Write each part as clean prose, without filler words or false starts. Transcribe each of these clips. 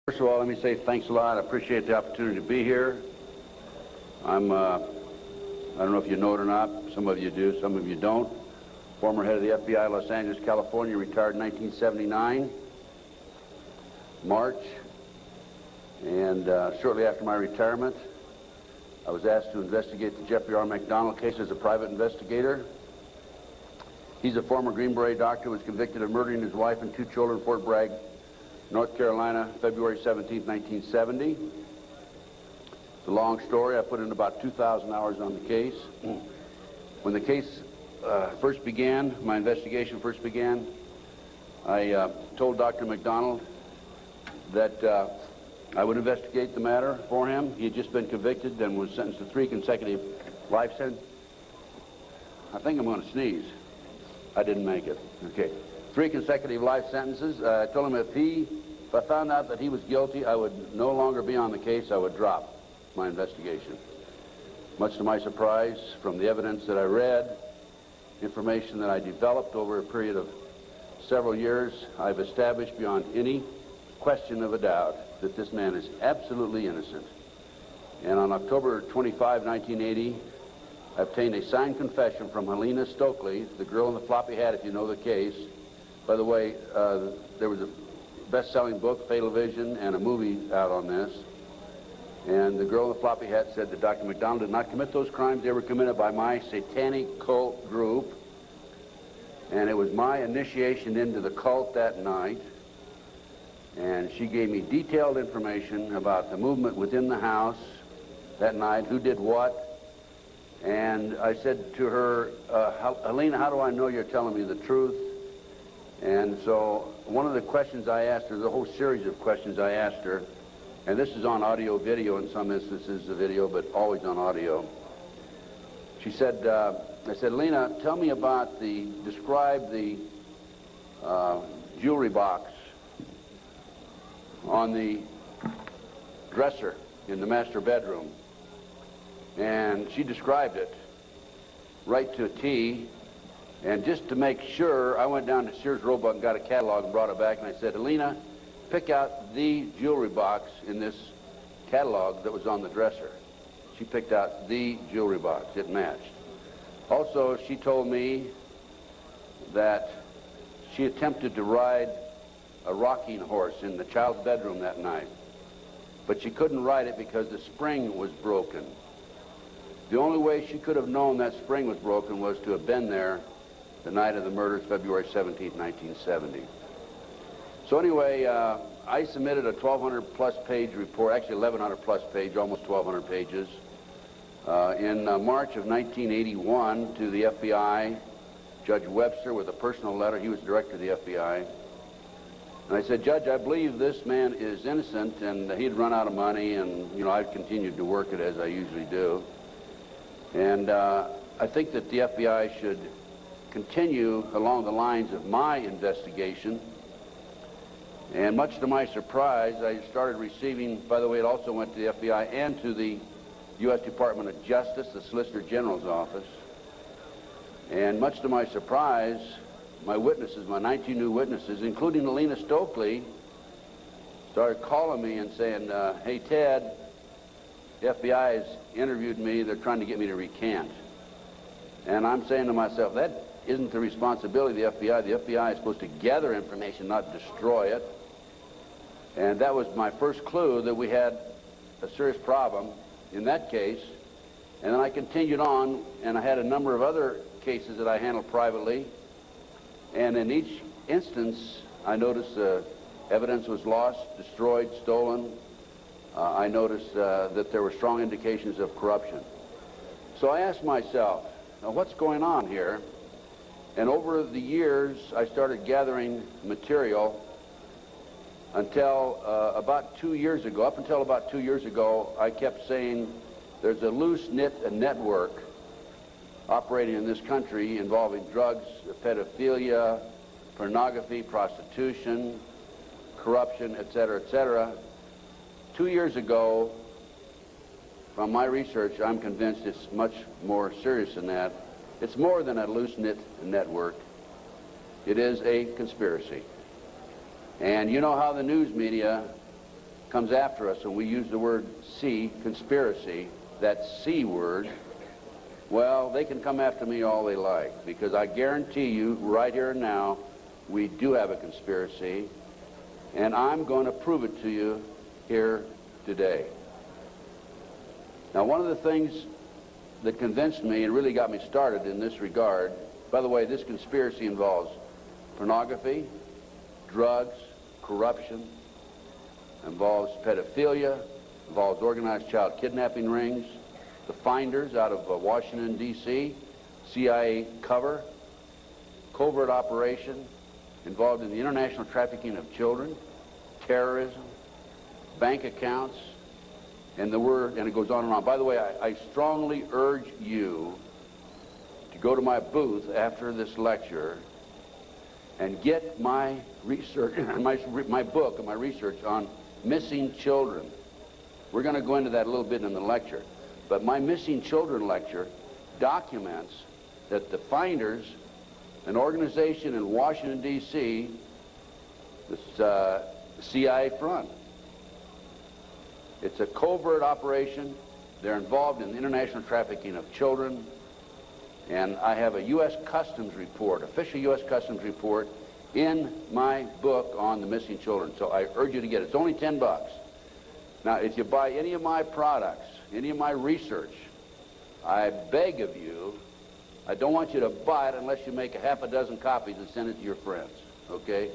First of all, let me say thanks a lot. I appreciate the opportunity to be here. I don't know if you know it or not. Some of you do, some of you don't. Former head of the FBI, Los Angeles, California, retired in 1979, March. And shortly after my retirement, I was asked to investigate the Jeffrey R. McDonald case as a private investigator. He's a former Green Beret doctor who was convicted of murdering his wife and 2 children in Fort Bragg, North Carolina, February 17, 1970. It's a long story. I put in about 2,000 hours on the case. When the case first began, my investigation first began, I told Dr. McDonald that I would investigate the matter for him. He had just been convicted and was sentenced to 3 consecutive life sentences. I think I'm going to sneeze. I didn't make it. Okay. 3 consecutive life sentences. I told him if I found out that he was guilty, I would no longer be on the case. I would drop my investigation. Much to my surprise, from the evidence that I read, information that I developed over a period of several years, I've established beyond any question of a doubt that this man is absolutely innocent. And on October 25, 1980, I obtained a signed confession from Helena Stokely, the girl in the floppy hat, if you know the case. By the way, there was a best-selling book, Fatal Vision, and a movie out on this. And the girl in the floppy hat said that Dr. McDonald did not commit those crimes. They were committed by my satanic cult group. And it was my initiation into the cult that night. And she gave me detailed information about the movement within the house that night, who did what. And I said to her, Helena, how do I know you're telling me the truth? And so one of the questions I asked her, the whole series of questions I asked her, and this is on audio video in some instances, the video, but always on audio. She said, I said, Helena, tell me about describe the jewelry box on the dresser in the master bedroom. And she described it right to a T. And just to make sure, I went down to Sears Roebuck and got a catalog and brought it back. And I said, Helena, pick out the jewelry box in this catalog that was on the dresser. She picked out the jewelry box. It matched. Also, she told me that she attempted to ride a rocking horse in the child's bedroom that night. But she couldn't ride it because the spring was broken. The only way she could have known that spring was broken was to have been there the night of the murders, February 17, 1970. So anyway, I submitted a 1,200-plus page report, actually 1,100-plus page, almost 1,200 pages, in March of 1981 to the FBI, Judge Webster, with a personal letter. He was director of the FBI. And I said, Judge, I believe this man is innocent, and he'd run out of money, and, you know, I've continued to work it as I usually do. And I think that the FBI should continue along the lines of my investigation. And much to my surprise, I started receiving, by the way, it also went to the FBI and to the U.S. Department of Justice, the Solicitor General's office. And much to my surprise, my witnesses, my 19 new witnesses, including Helena Stokely, started calling me and saying, hey, Ted, the FBI has interviewed me. They're trying to get me to recant. And I'm saying to myself, that isn't the responsibility of the FBI. The FBI is supposed to gather information, not destroy it. And that was my first clue that we had a serious problem in that case. And then I continued on, and I had a number of other cases that I handled privately. And in each instance, I noticed evidence was lost, destroyed, stolen. I noticed that there were strong indications of corruption. So I asked myself, now what's going on here? And over the years, I started gathering material until about 2 years ago. Up until about 2 years ago, I kept saying there's a loose-knit network operating in this country involving drugs, pedophilia, pornography, prostitution, corruption, et cetera, et cetera. 2 years ago, from my research, I'm convinced it's much more serious than that. It's more than a loose-knit network. It is a conspiracy. And you know how the news media comes after us and we use the word C, conspiracy, that C word, well, they can come after me all they like, because I guarantee you right here and now we do have a conspiracy, and I'm going to prove it to you here today. Now, one of the things that convinced me and really got me started in this regard, by the way, this conspiracy involves pornography, drugs, corruption, involves pedophilia, involves organized child kidnapping rings, the finders out of Washington, D.C., CIA cover, covert operation, involved in the international trafficking of children, terrorism, bank accounts, and it goes on and on. By the way, I strongly urge you to go to my booth after this lecture and get my research, my book and my research on missing children. We're going to go into that a little bit in the lecture. But my missing children lecture documents that the finders, an organization in Washington, D.C., this CIA front. It's a covert operation. They're involved in the international trafficking of children. And I have a U.S. Customs report, official U.S. Customs report, in my book on the missing children. So I urge you to get it. It's only $10. Now, if you buy any of my products, any of my research, I beg of you, I don't want you to buy it unless you make a half a dozen copies and send it to your friends, okay?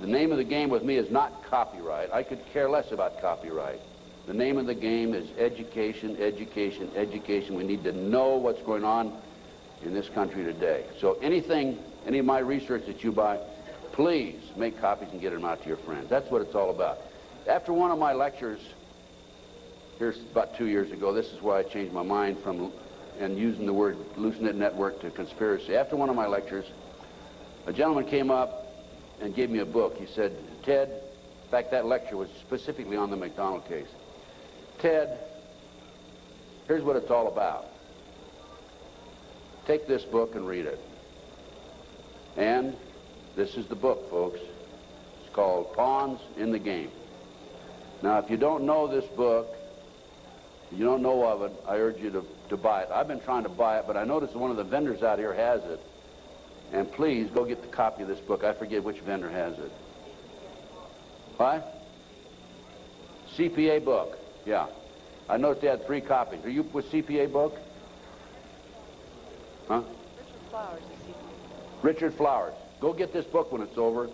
The name of the game with me is not copyright. I could care less about copyright. The name of the game is education, education, education. We need to know what's going on in this country today. So any of my research that you buy, please make copies and get them out to your friends. That's what it's all about. After one of my lectures, here's about 2 years ago, this is why I changed my mind from and using the word loose-knit network to conspiracy. After one of my lectures, a gentleman came up and gave me a book. He said, Ted, in fact, that lecture was specifically on the McDonald case. Ted, here's what it's all about. Take this book and read it. And this is the book, folks. It's called Pawns in the Game. Now, if you don't know this book, you don't know of it, I urge you to buy it. I've been trying to buy it, but I noticed one of the vendors out here has it. And please, go get the copy of this book. I forget which vendor has it. What? CPA book. Yeah. I noticed they had 3 copies. Are you with CPA book? Huh? Richard Flowers is CPA. Richard Flowers. Go get this book when it's over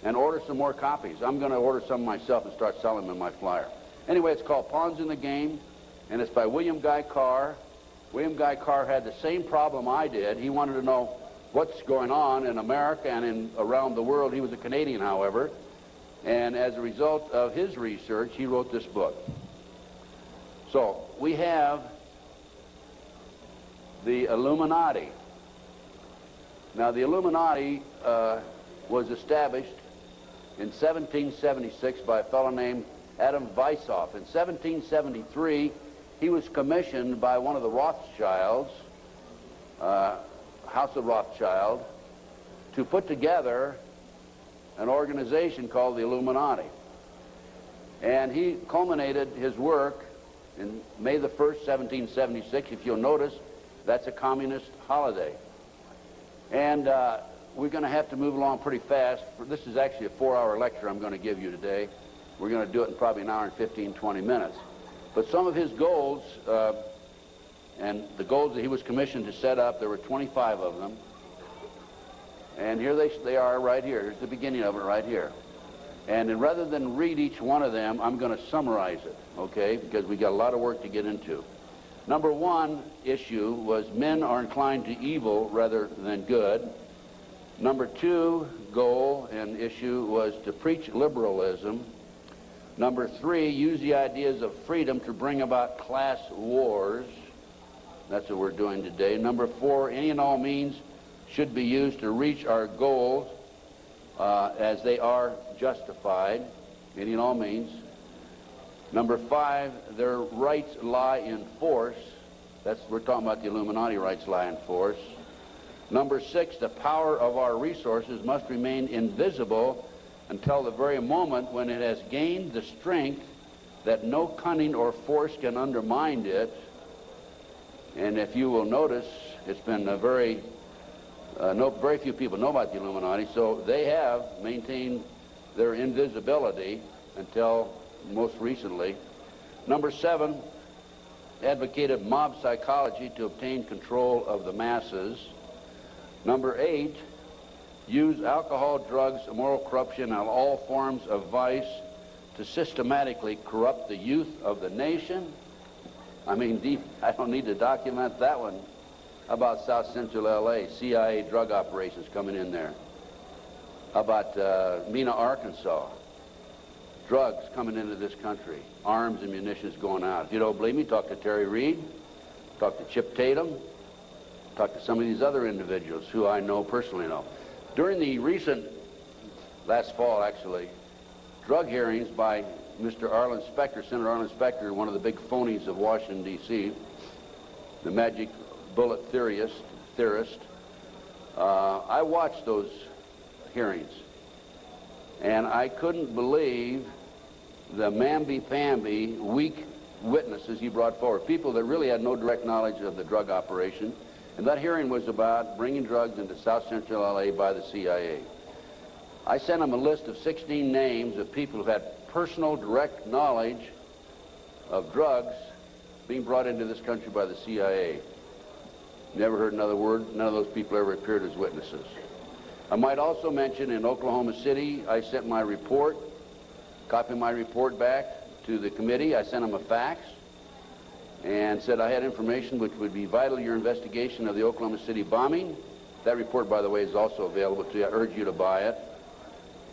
and order some more copies. I'm going to order some myself and start selling them in my flyer. Anyway, it's called Pawns in the Game, and it's by William Guy Carr. William Guy Carr had the same problem I did. He wanted to know what's going on in America and around the world. He was a Canadian, however, and as a result of his research, he wrote this book. So we have the Illuminati. Now, the Illuminati was established in 1776 by a fellow named Adam Weishaupt. In 1773, he was commissioned by one of the Rothschilds, House of Rothschild, to put together an organization called the Illuminati. And he culminated his work in May the 1st, 1776. If you'll notice, that's a communist holiday. And we're going to have to move along pretty fast. This is actually a 4-hour lecture I'm going to give you today. We're going to do it in probably an hour and 15, 20 minutes. But some of his goals, and the goals that he was commissioned to set up, there were 25 of them. And here they are right here. Here's the beginning of it right here. And then rather than read each one of them, I'm going to summarize it, okay, because we got a lot of work to get into. Number 1 issue was men are inclined to evil rather than good. Number 2 goal and issue was to preach liberalism. Number 3, use the ideas of freedom to bring about class wars. That's what we're doing today. Number 4, any and all means should be used to reach our goals as they are justified, any and all means. Number 5, their rights lie in force. We're talking about the Illuminati rights lie in force. Number 6, the power of our resources must remain invisible until the very moment when it has gained the strength that no cunning or force can undermine it. And if you will notice, it's been a very few people know about the Illuminati, so they have maintained their invisibility until most recently. Number 7, advocated mob psychology to obtain control of the masses. Number 8, use alcohol, drugs, moral corruption, and all forms of vice to systematically corrupt the youth of the nation. I mean, I don't need to document that one. How about South Central LA, CIA drug operations coming in there? How about Mena, Arkansas? Drugs coming into this country, arms and munitions going out. If you don't believe me, talk to Terry Reid, talk to Chip Tatum, talk to some of these other individuals who I know personally know. During the recent, last fall actually, drug hearings by Mr. Arlen Specter, Senator Arlen Specter, one of the big phonies of Washington, D.C., the magic bullet theorist, I watched those hearings, and I couldn't believe the mamby-pamby, weak witnesses he brought forward, people that really had no direct knowledge of the drug operation. And that hearing was about bringing drugs into South Central LA by the CIA. I sent him a list of 16 names of people who had personal, direct knowledge of drugs being brought into this country by the CIA. Never heard another word. None of those people ever appeared as witnesses. I might also mention in Oklahoma City, I sent my report, copy my report back to the committee. I sent them a fax and said I had information which would be vital to your investigation of the Oklahoma City bombing. That report, by the way, is also available to you. I urge you to buy it.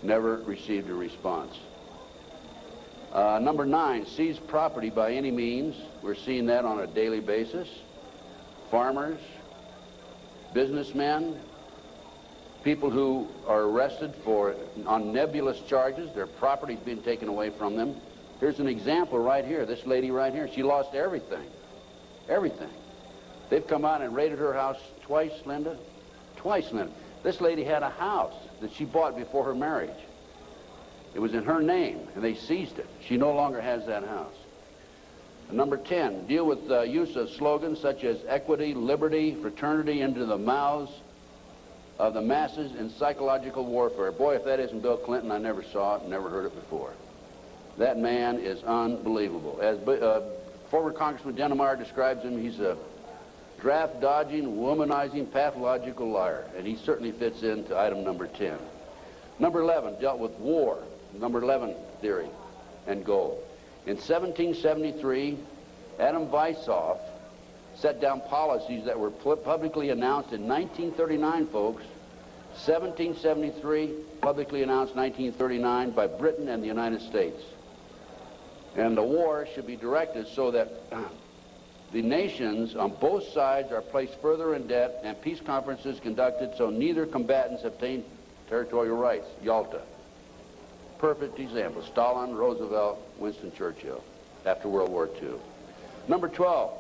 Never received a response. Number 9, seize property by any means. We're seeing that on a daily basis. Farmers, businessmen, people who are arrested on nebulous charges, their property's being taken away from them. Here's an example right here. This lady right here, she lost everything. Everything. They've come out and raided her house twice, Linda. Twice, Linda. This lady had a house that she bought before her marriage. It was in her name, and they seized it. She no longer has that house. Number 10, deal with the use of slogans such as equity, liberty, fraternity into the mouths of the masses in psychological warfare. Boy, if that isn't Bill Clinton, I never saw it and never heard it before. That man is unbelievable. As former Congressman Dennemeyer describes him, he's a draft-dodging, womanizing, pathological liar, and he certainly fits into item number 10. Number 11 dealt with war, number 11 theory and goal. In 1773, Adam Weizsäcker set down policies that were publicly announced in 1939, folks. 1773, publicly announced 1939 by Britain and the United States. And the war should be directed so that the nations on both sides are placed further in debt and peace conferences conducted so neither combatants obtain territorial rights. Yalta. Perfect example. Stalin, Roosevelt, Winston Churchill after World War II. Number 12,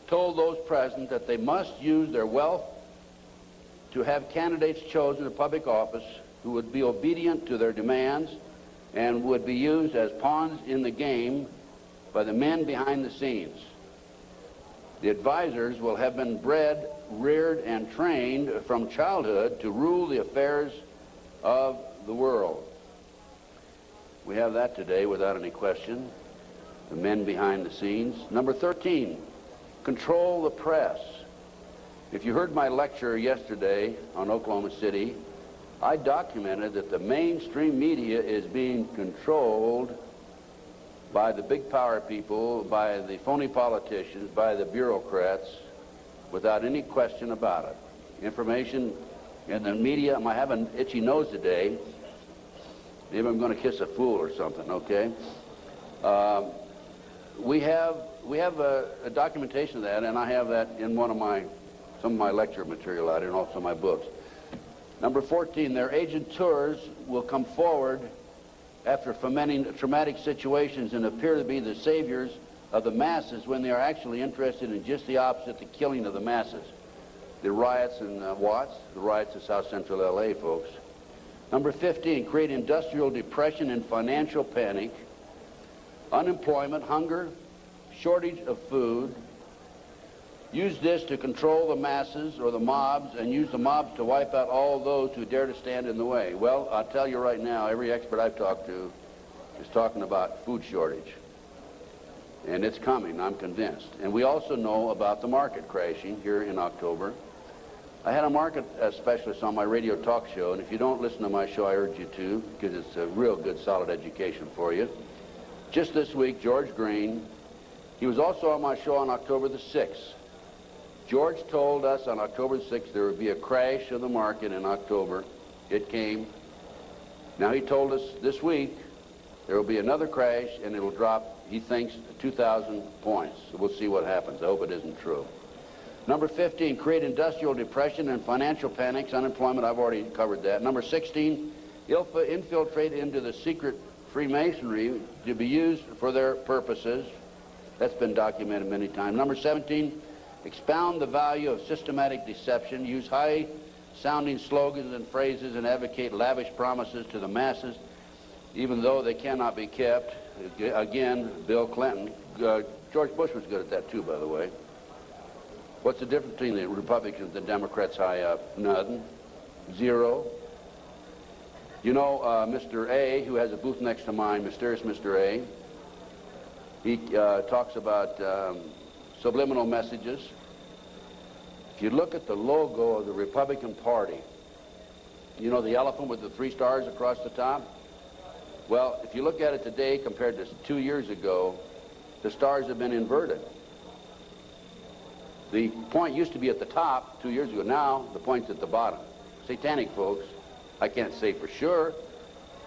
told those present that they must use their wealth to have candidates chosen to public office who would be obedient to their demands and would be used as pawns in the game by the men behind the scenes. The advisors will have been bred, reared, and trained from childhood to rule the affairs of the world. We have that today without any question, the men behind the scenes. Number 13, control the press. If you heard my lecture yesterday on Oklahoma City, I documented that the mainstream media is being controlled by the big power people, by the phony politicians, by the bureaucrats, without any question about it. Information in the media, I have an itchy nose today. Maybe I'm going to kiss a fool or something, okay? We have a documentation of that, and I have that in some of my lecture material out here and also my books. Number 14, their agent tours will come forward after fomenting traumatic situations and appear to be the saviors of the masses when they are actually interested in just the opposite, the killing of the masses. The riots in Watts, the riots in South Central LA, folks. Number 15, create industrial depression and financial panic, unemployment, hunger, shortage of food. Use this to control the masses or the mobs, and use the mobs to wipe out all those who dare to stand in the way. Well, I'll tell you right now, every expert I've talked to is talking about food shortage. And it's coming, I'm convinced. And we also know about the market crashing here in October. I had a market specialist on my radio talk show, and if you don't listen to my show, I urge you to, because it's a real good, solid education for you. Just this week, George Green, he was also on my show on October the 6th. George told us on October the 6th there would be a crash of the market in October. It came. Now he told us this week there will be another crash, and it'll drop, he thinks, 2,000 points. So we'll see what happens. I hope it isn't true. Number 15, create industrial depression and financial panics, unemployment. I've already covered that. Number 16, infiltrate into the secret Freemasonry to be used for their purposes. That's been documented many times. Number 17, expound the value of systematic deception. Use high-sounding slogans and phrases and advocate lavish promises to the masses, even though they cannot be kept. Again, Bill Clinton. George Bush was good at that too, by the way. What's the difference between the Republicans and the Democrats high up? Nothing. Zero. You know, Mr. A, who has a booth next to mine, mysterious Mr. A, he talks about subliminal messages. If you look at the logo of the Republican Party, you know the elephant with the 3 stars across the top? Well, if you look at it today compared to 2 years ago, the stars have been inverted. The point used to be at the top 2 years ago. Now, the point's at the bottom. Satanic, folks. I can't say for sure,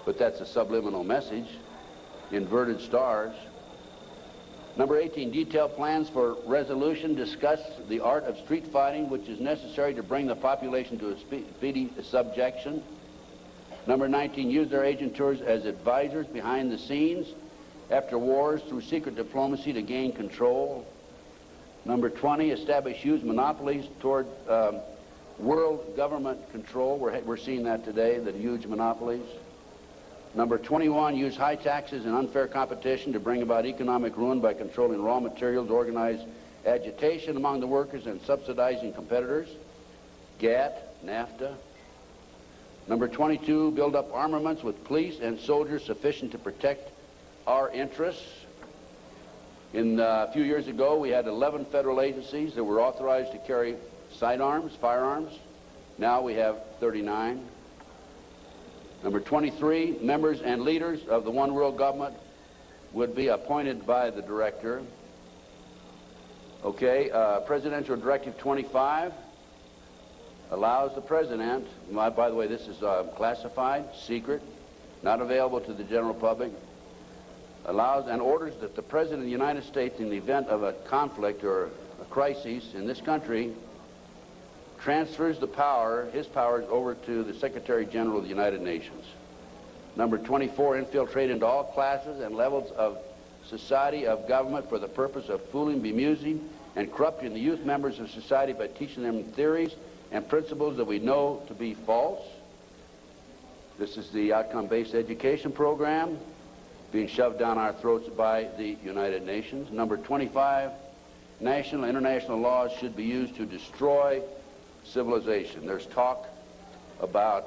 but that's a subliminal message. Inverted stars. Number 18, detailed plans for resolution. Discuss the art of street fighting, which is necessary to bring the population to a speedy subjection. Number 19, use their agent tours as advisors behind the scenes after wars through secret diplomacy to gain control. Number 20, establish huge monopolies toward world government control. We're seeing that today, the huge monopolies. Number 21, use high taxes and unfair competition to bring about economic ruin by controlling raw materials, organize agitation among the workers, and subsidizing competitors. GATT, NAFTA. Number 22, build up armaments with police and soldiers sufficient to protect our interests. A few years ago, we had 11 federal agencies that were authorized to carry sidearms, firearms. Now we have 39. Number 23, members and leaders of the one world government would be appointed by the director. Okay, Presidential Directive 25 allows the president, by the way, this is classified, secret, not available to the general public, allows and orders that the President of the United States, in the event of a conflict or a crisis in this country, transfers the power, his powers, over to the Secretary General of the United Nations. Number 24, infiltrate into all classes and levels of society, of government, for the purpose of fooling, bemusing, and corrupting the youth members of society by teaching them theories and principles that we know to be false. This is the outcome-based education program being shoved down our throats by the United Nations. Number 25, national and international laws should be used to destroy civilization. There's talk about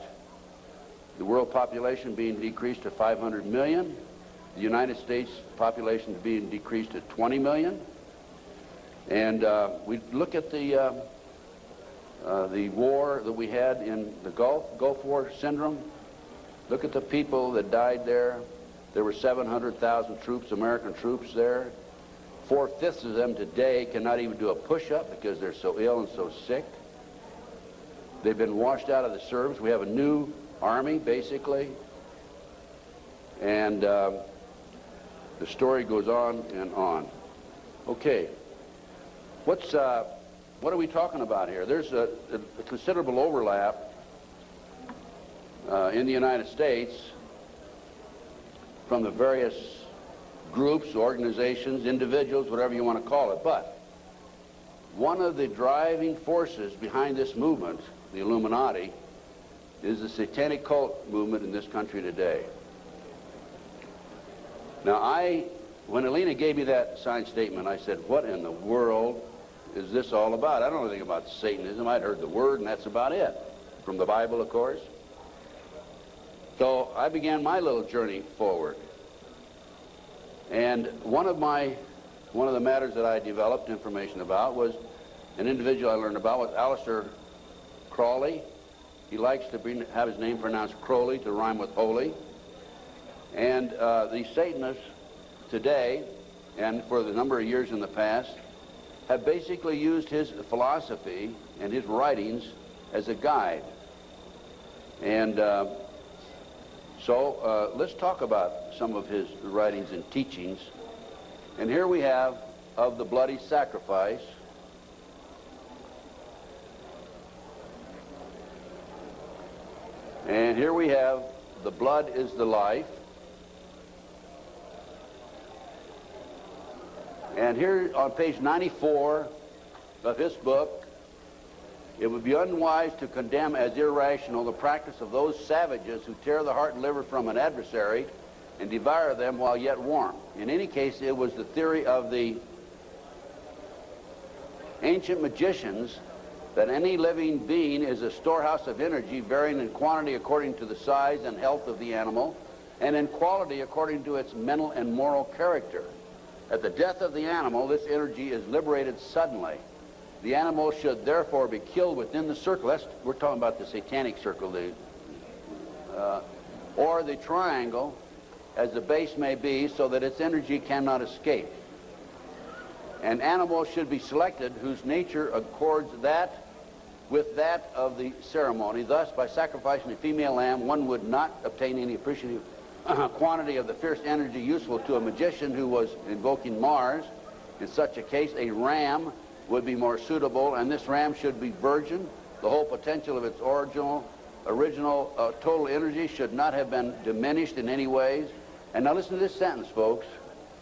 the world population being decreased to 500 million, the United States population being decreased to 20 million. And we look at the war that we had in the Gulf War syndrome. Look at the people that died there. There were 700,000 troops, American troops there. 4/5 of them today cannot even do a push-up because they're so ill and so sick. They've been washed out of the service. We have a new army, basically. And the story goes on and on. Okay. What are we talking about here? There's a considerable overlap in the United States from the various groups, organizations, individuals, whatever you want to call it. But one of the driving forces behind this movement, the Illuminati, is the satanic cult movement in this country today. Now, when Alina gave me that signed statement, I said, what in the world is this all about? I don't know anything about Satanism. I'd heard the word, and that's about it. From the Bible, of course. So I began my little journey forward. And one of the matters that I developed information about was an individual I learned about was Aleister Crowley. He likes to have his name pronounced Crowley to rhyme with holy. And the Satanists today, and for the number of years in the past, have basically used his philosophy and his writings as a guide. And so let's talk about some of his writings and teachings. And here we have Of the Bloody Sacrifice. And here we have The Blood is the Life. And here on page 94 of his book, it would be unwise to condemn as irrational the practice of those savages who tear the heart and liver from an adversary and devour them while yet warm. In any case, it was the theory of the ancient magicians that any living being is a storehouse of energy varying in quantity according to the size and health of the animal and in quality according to its mental and moral character. At the death of the animal, this energy is liberated suddenly. The animal should therefore be killed within the circle. We're talking about the satanic circle, or the triangle, as the base may be, so that its energy cannot escape. An animal should be selected whose nature accords that with that of the ceremony. Thus, by sacrificing a female lamb, one would not obtain any appreciative quantity of the fierce energy useful to a magician who was invoking Mars. In such a case, a ram would be more suitable, and this ram should be virgin. The whole potential of its original total energy should not have been diminished in any ways. And now listen to this sentence, folks,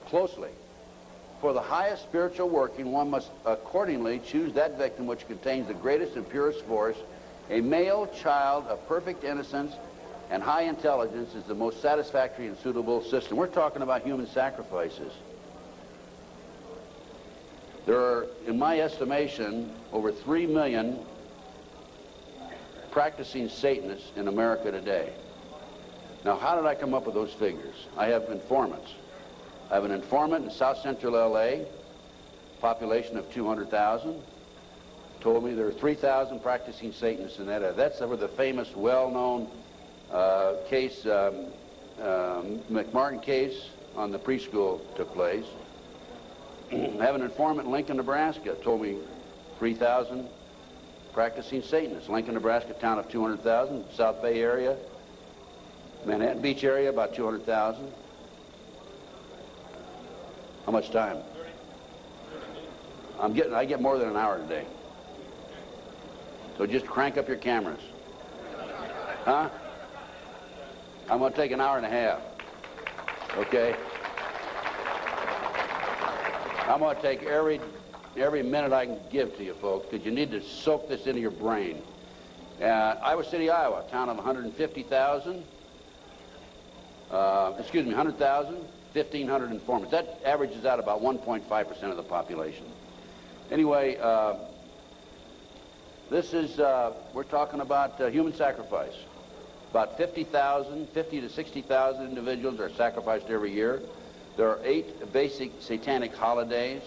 closely. For the highest spiritual working, one must accordingly choose that victim which contains the greatest and purest force. A male child of perfect innocence and high intelligence is the most satisfactory and suitable system. We're talking about human sacrifices. There are, in my estimation, over 3 million practicing Satanists in America today. Now, how did I come up with those figures? I have informants. I have an informant in South Central L.A., population of 200,000, told me there are 3,000 practicing Satanists in that area. That's where the famous, well-known case, McMartin case on the preschool took place. I have an informant in Lincoln, Nebraska, told me 3,000 practicing Satanists. Lincoln, Nebraska, town of 200,000. South Bay area, Manhattan Beach area, about 200,000. How much time? I get more than an hour today. So just crank up your cameras. Huh? I'm going to take an hour and a half. Okay? I'm going to take every minute I can give to you folks, because you need to soak this into your brain. Iowa City, Iowa, town of 150,000. 100,000, 1,500 informants. That averages out about 1.5% of the population. Anyway, this is, we're talking about human sacrifice. About 50 to 60,000 individuals are sacrificed every year. There are 8 basic satanic holidays.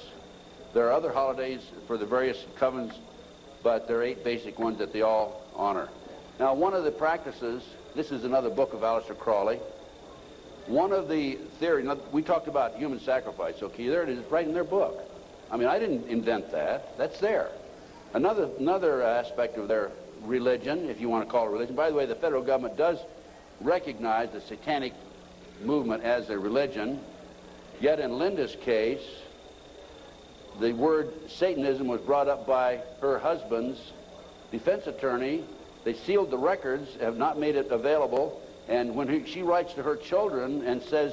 There are other holidays for the various covens, but there are 8 basic ones that they all honor. Now, one of the practices, this is another book of Aleister Crowley. One of the theories, we talked about human sacrifice, okay, there it is, right in their book. I mean, I didn't invent that. That's there. Another aspect of their religion, if you want to call it religion. By the way, the federal government does recognize the satanic movement as a religion. Yet in Linda's case, the word Satanism was brought up by her husband's defense attorney. They sealed the records, have not made it available, and when she writes to her children and says,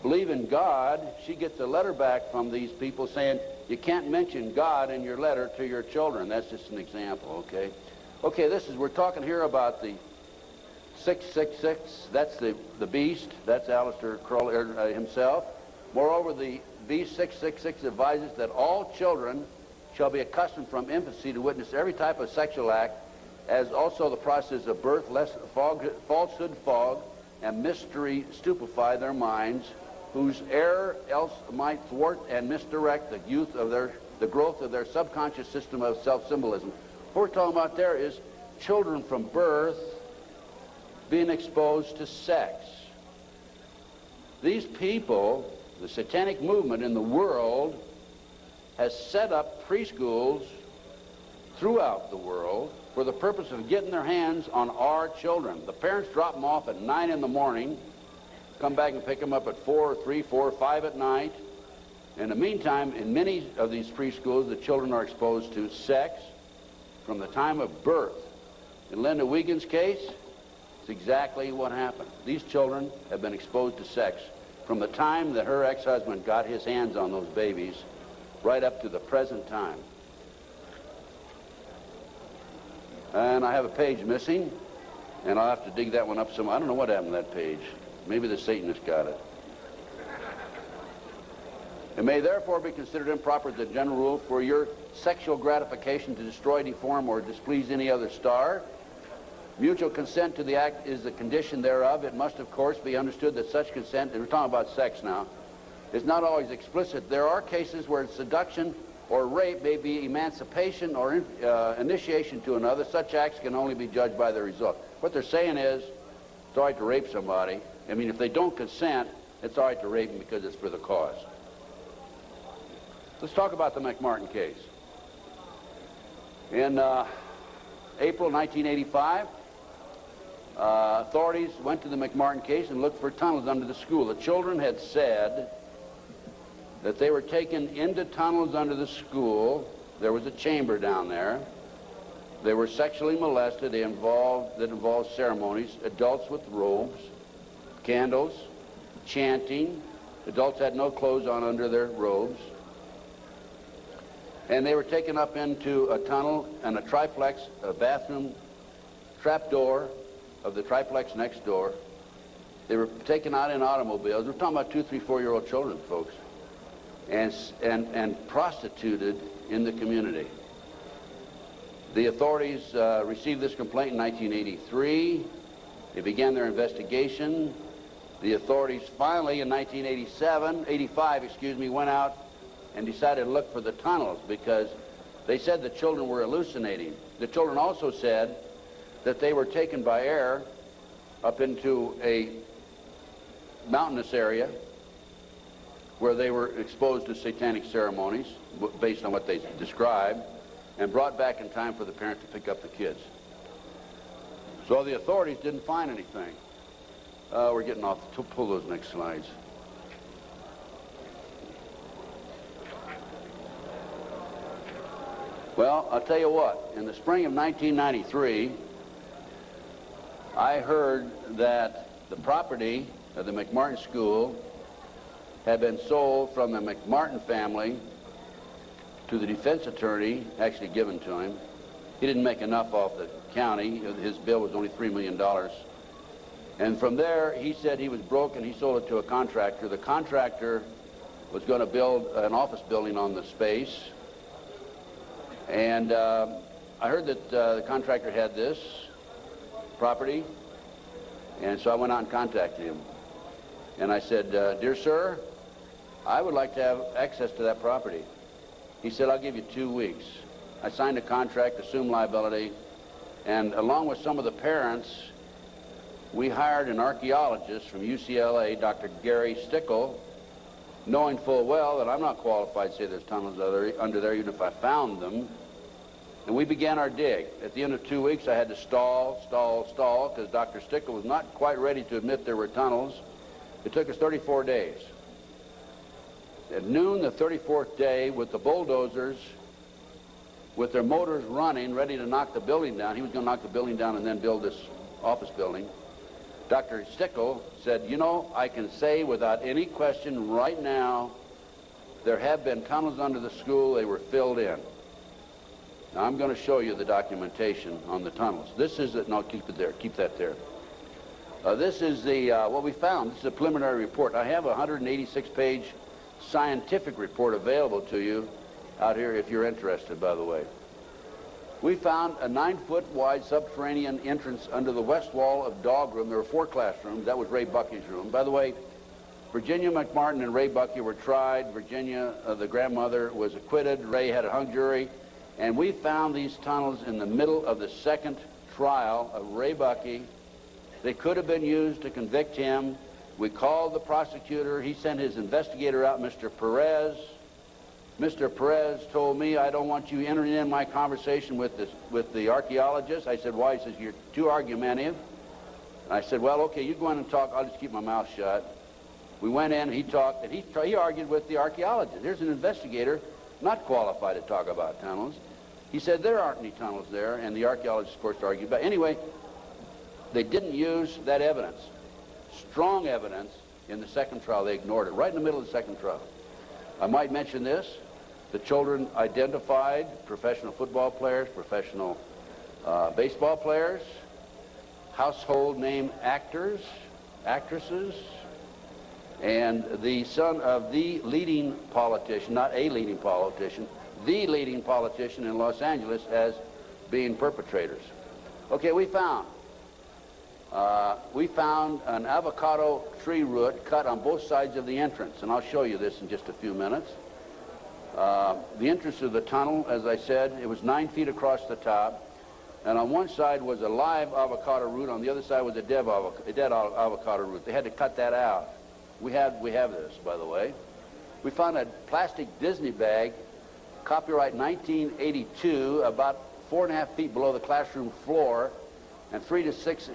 believe in God, she gets a letter back from these people saying, you can't mention God in your letter to your children. That's just an example, okay? Okay, we're talking here about the 666, that's the beast, that's Aleister Crowley himself. Moreover, the beast 666 advises that all children shall be accustomed from infancy to witness every type of sexual act, as also the process of birth, lest falsehood fog and mystery stupefy their minds, whose error else might thwart and misdirect the growth of their subconscious system of self-symbolism. What we're talking about there is children from birth being exposed to sex. These people, the satanic movement in the world, has set up preschools throughout the world for the purpose of getting their hands on our children. The parents drop them off at 9 in the morning, come back and pick them up at 4 or 3, 4 or 5 at night. In the meantime, in many of these preschools, the children are exposed to sex from the time of birth. In Linda Wiegand's case, it's exactly what happened. These children have been exposed to sex from the time that her ex-husband got his hands on those babies right up to the present time. And I have a page missing, and I'll have to dig that one up some. I don't know what happened to that page. Maybe the Satanist got it. It may therefore be considered improper as a general rule for your sexual gratification to destroy, deform, or displease any other star. Mutual consent to the act is the condition thereof. It must, of course, be understood that such consent, and we're talking about sex now, is not always explicit. There are cases where seduction or rape may be emancipation or initiation to another. Such acts can only be judged by the result. What they're saying is, it's all right to rape somebody. I mean, if they don't consent, it's all right to rape them because it's for the cause. Let's talk about the McMartin case. In April 1985, authorities went to the McMartin case and looked for tunnels under the school. The children had said that they were taken into tunnels under the school. There was a chamber down there. They were sexually molested. That involved ceremonies, adults with robes, candles, chanting. Adults had no clothes on under their robes. And they were taken up into a tunnel and a triplex, a bathroom trap door of the triplex next door. They were taken out in automobiles. We're talking about 2, 3, 4-year-old children, folks, and prostituted in the community. The authorities received this complaint in 1983. They began their investigation. The authorities finally, in 1985, went out and decided to look for the tunnels because they said the children were hallucinating. The children also said that they were taken by air up into a mountainous area where they were exposed to satanic ceremonies based on what they described, and brought back in time for the parents to pick up the kids. So the authorities didn't find anything. We're getting off. Pull those next slides. Well, I'll tell you what. In the spring of 1993, I heard that the property of the McMartin School had been sold from the McMartin family to the defense attorney, actually given to him. He didn't make enough off the county. His bill was only $3 million. And from there, he said he was broke and he sold it to a contractor. The contractor was going to build an office building on the space. And I heard that the contractor had this property, and so I went out and contacted him. And I said, dear sir, I would like to have access to that property. He said, I'll give you 2 weeks. I signed a contract, assumed liability, and along with some of the parents, we hired an archaeologist from UCLA, Dr. Gary Stickle, knowing full well that I'm not qualified to say there's tunnels under there, even if I found them. And we began our dig. At the end of 2 weeks, I had to stall, because Dr. Stickle was not quite ready to admit there were tunnels. It took us 34 days. At noon the 34th day, with the bulldozers, with their motors running, ready to knock the building down, he was going to knock the building down and then build this office building. Dr. Stickle said, you know, I can say without any question right now, there have been tunnels under the school. They were filled in. Now, I'm going to show you the documentation on the tunnels. This is it. No, keep it there. Keep that there. This is the what we found. This is a preliminary report. I have a 186-page scientific report available to you out here if you're interested, by the way. We found a 9-foot wide subterranean entrance under the west wall of dog room. There were 4 classrooms. That was Ray Bucky's room. By the way, Virginia McMartin and Ray Bucky were tried. Virginia, the grandmother, was acquitted. Ray had a hung jury. And we found these tunnels in the middle of the second trial of Ray Bucky. They could have been used to convict him. We called the prosecutor. He sent his investigator out, Mr. Perez. Mr. Perez told me, I don't want you entering in my conversation with the archaeologist. I said, why? He says, you're too argumentative. I said, well, okay, you go in and talk. I'll just keep my mouth shut. We went in, he talked, and he argued with the archaeologist. Here's an investigator not qualified to talk about tunnels. He said, there aren't any tunnels there, and the archaeologist, of course, argued. But anyway, they didn't use that evidence, strong evidence, in the second trial. They ignored it, right in the middle of the second trial. I might mention this. The children identified professional football players, professional baseball players, household name actors, actresses, and the son of the leading politician, not a leading politician, the leading politician in Los Angeles as being perpetrators. Okay, we found an avocado tree root cut on both sides of the entrance, and I'll show you this in just a few minutes. The entrance of the tunnel, as I said, it was 9 feet across the top, and on one side was a live avocado root, on the other side was a dead avocado root. They had to cut that out. We have this, by the way. We found a plastic Disney bag, copyright 1982, about 4.5 feet below the classroom floor, and 3 to 6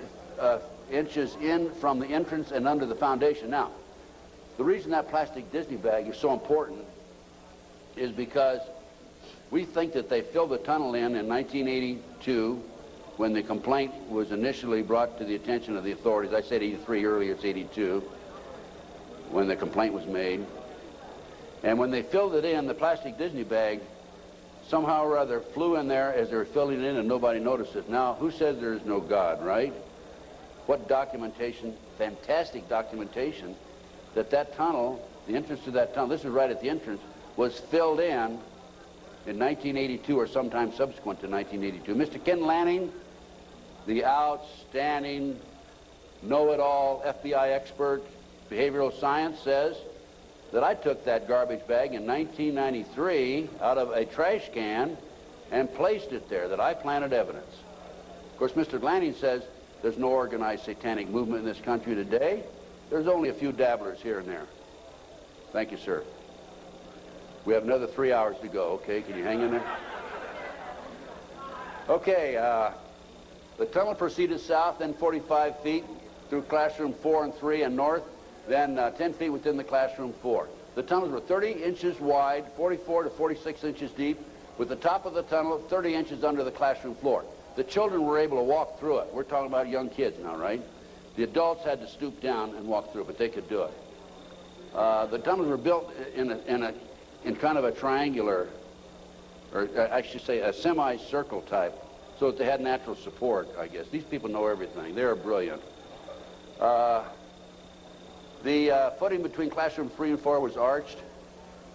inches in from the entrance and under the foundation. Now, the reason that plastic Disney bag is so important is because we think that they filled the tunnel in 1982 when the complaint was initially brought to the attention of the authorities. I said 83 earlier, it's 82, when the complaint was made. And when they filled it in, the plastic Disney bag somehow or other flew in there as they were filling it in and nobody noticed it. Now, who says there is no God, right? What documentation, fantastic documentation, that tunnel, the entrance to that tunnel, this is right at the entrance, was filled in 1982 or sometime subsequent to 1982. Mr. Ken Lanning, the outstanding, know-it-all FBI expert, behavioral science, says that I took that garbage bag in 1993 out of a trash can and placed it there, that I planted evidence. Of course, Mr. Lanning says there's no organized satanic movement in this country today. There's only a few dabblers here and there. Thank you, sir. We have another 3 hours to go, okay? Can you hang in there? Okay, the tunnel proceeded south, then 45 feet through classroom 4 and 3 and north, then 10 feet within the classroom 4. The tunnels were 30 inches wide, 44 to 46 inches deep, with the top of the tunnel 30 inches under the classroom floor. The children were able to walk through it. We're talking about young kids now, right? The adults had to stoop down and walk through it, but they could do it. The tunnels were built in kind of a triangular, or I should say a semicircle type, so that they had natural support, I guess. These people know everything. They're brilliant. The footing between classroom 3 and 4 was arched,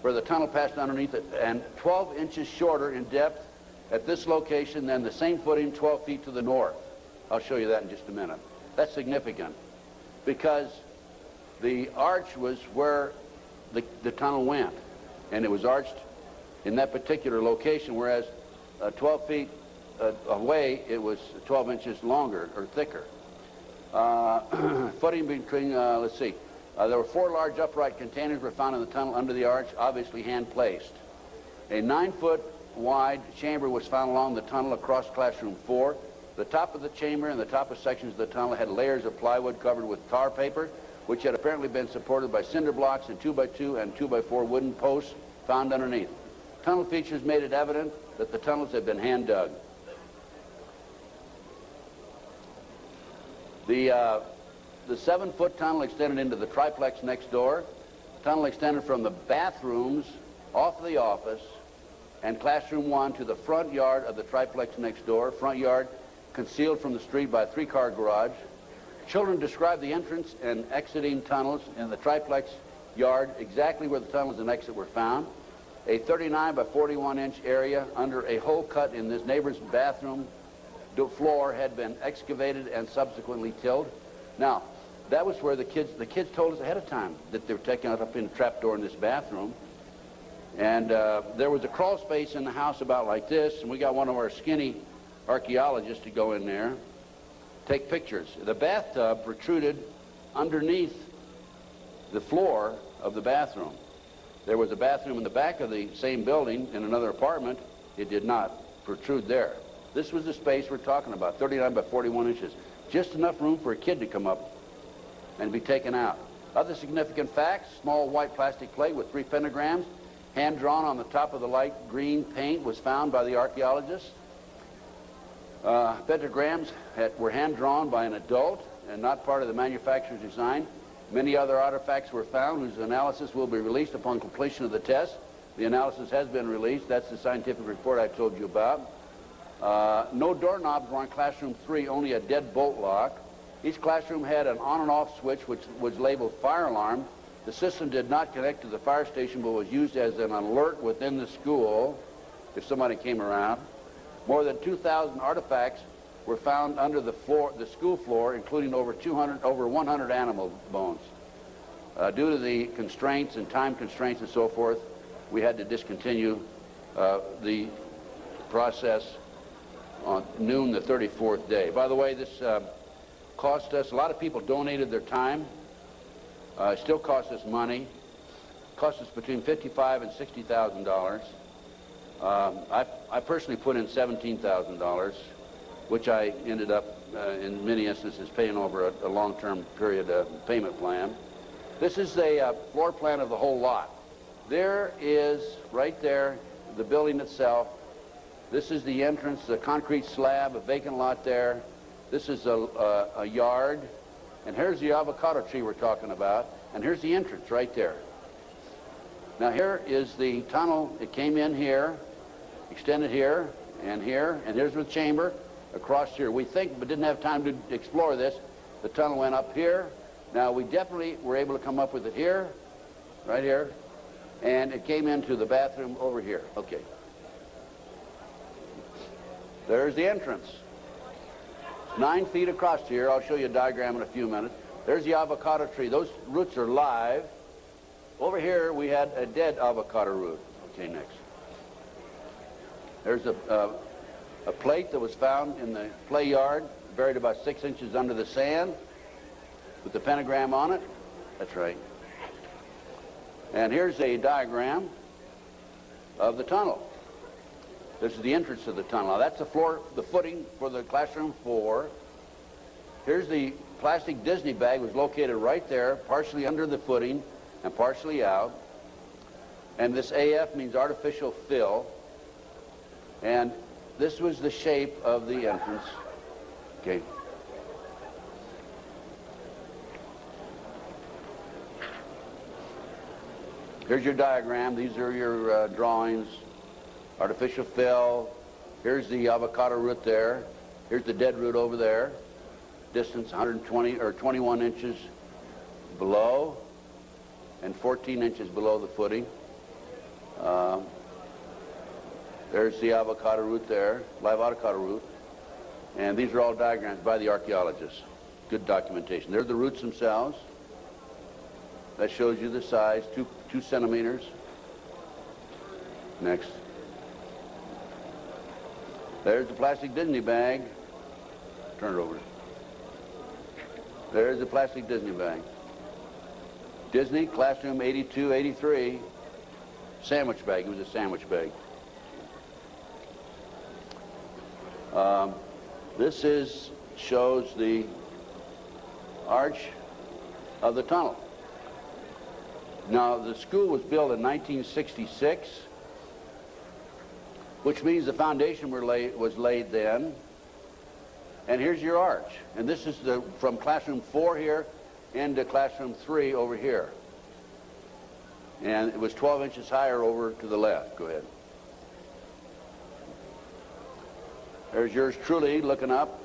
where the tunnel passed underneath it, and 12 inches shorter in depth at this location than the same footing 12 feet to the north. I'll show you that in just a minute. That's significant, because the arch was where the tunnel went, and it was arched in that particular location, whereas 12 feet away, it was 12 inches longer or thicker. Footing between, let's see, there were 4 large upright containers were found in the tunnel under the arch, obviously hand-placed. A 9-foot wide chamber was found along the tunnel across classroom 4. The top of the chamber and the top of sections of the tunnel had layers of plywood covered with tar paper, which had apparently been supported by cinder blocks and 2x2 and 2x4 wooden posts found underneath. Tunnel features made it evident that the tunnels had been hand-dug. The 7-foot tunnel extended into the triplex next door. The tunnel extended from the bathrooms off the office and classroom 1 to the front yard of the triplex next door. Front yard concealed from the street by a 3-car garage. Children described the entrance and exiting tunnels in the triplex yard, exactly where the tunnels and exit were found. A 39 by 41 inch area under a hole cut in this neighbor's bathroom floor had been excavated and subsequently tilled. Now, that was where the kids told us ahead of time that they were taking us up in a trapdoor in this bathroom. And there was a crawl space in the house about like this, and we got one of our skinny archaeologists to go in there, take pictures. The bathtub protruded underneath the floor of the bathroom. There was a bathroom in the back of the same building in another apartment. It did not protrude there. This was the space we're talking about, 39 by 41 inches. Just enough room for a kid to come up and be taken out. Other significant facts: small white plastic plate with 3 pentagrams, hand-drawn on the top of the light green paint, was found by the archaeologists. Pentagrams were hand-drawn by an adult and not part of the manufacturer's design. Many other artifacts were found whose analysis will be released upon completion of the test. The analysis has been released. That's the scientific report I told you about. No doorknobs were on classroom 3, only a dead bolt lock. Each classroom had an on and off switch which was labeled fire alarm. The system did not connect to the fire station but was used as an alert within the school if somebody came around. More than 2,000 artifacts were found under the school floor, including over 100 animal bones. Due to the constraints and time constraints and so forth, we had to discontinue the process on noon the 34th day. By the way, this cost us, a lot of people donated their time. It still costs us money. It cost us between $55,000 and $60,000. I personally put in $17,000, which I ended up, in many instances, paying over a long-term period payment plan. This is a floor plan of the whole lot. There is, right there, the building itself. This is the entrance, the concrete slab, a vacant lot there. This is a yard. And here's the avocado tree we're talking about. And here's the entrance right there. Now here is the tunnel. It came in here, extended here, and here's the chamber across here. We think, but didn't have time to explore this, the tunnel went up here. Now we definitely were able to come up with it here, right here, and it came into the bathroom over here. Okay. There's the entrance. 9 feet across here. I'll show you a diagram in a few minutes. There's the avocado tree. Those roots are live. Over here we had a dead avocado root. Okay, next. There's a plate that was found in the play yard, buried about 6 inches under the sand, with the pentagram on it. That's right. And here's a diagram of the tunnel. This is the entrance to the tunnel. Now that's the floor, the footing for the classroom 4. Here's the plastic Disney bag, was located right there, partially under the footing and partially out. And this AF means artificial fill. And this was the shape of the entrance. Okay. Here's your diagram. These are your drawings. Artificial fill. Here's the avocado root there. Here's the dead root over there. Distance 120 or 21 inches below and 14 inches below the footing. There's the avocado root there, live avocado root. And these are all diagrams by the archaeologists. Good documentation. There's the roots themselves. That shows you the size, 2 centimeters. Next. There's the plastic Disney bag. Turn it over. There's the plastic Disney bag. Disney, classroom 82, 83. Sandwich bag. It was a sandwich bag. This shows the arch of the tunnel. Now, the school was built in 1966, which means the foundation was laid then. And here's your arch. And this is from classroom 4 here into classroom 3 over here. And it was 12 inches higher over to the left. Go ahead. There's yours truly looking up.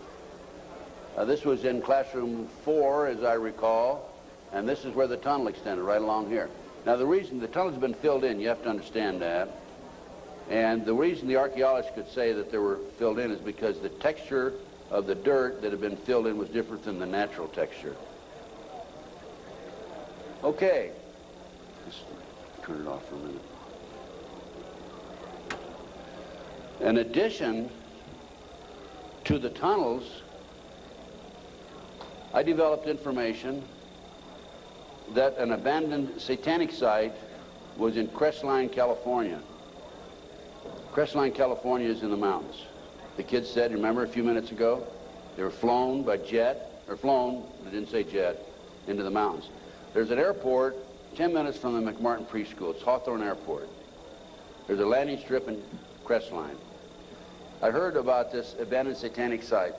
This was in classroom 4, as I recall, and this is where the tunnel extended, right along here. Now, the reason the tunnel's been filled in, you have to understand that, and the reason the archaeologists could say that they were filled in is because the texture of the dirt that had been filled in was different than the natural texture. Okay. Just turn it off for a minute. In addition to the tunnels, I developed information that an abandoned satanic site was in Crestline, California. Crestline, California is in the mountains. The kids said, remember a few minutes ago, they were flown by jet, or flown, they didn't say jet, into the mountains. There's an airport 10 minutes from the McMartin preschool. It's Hawthorne Airport. There's a landing strip in Crestline. I heard about this abandoned satanic site,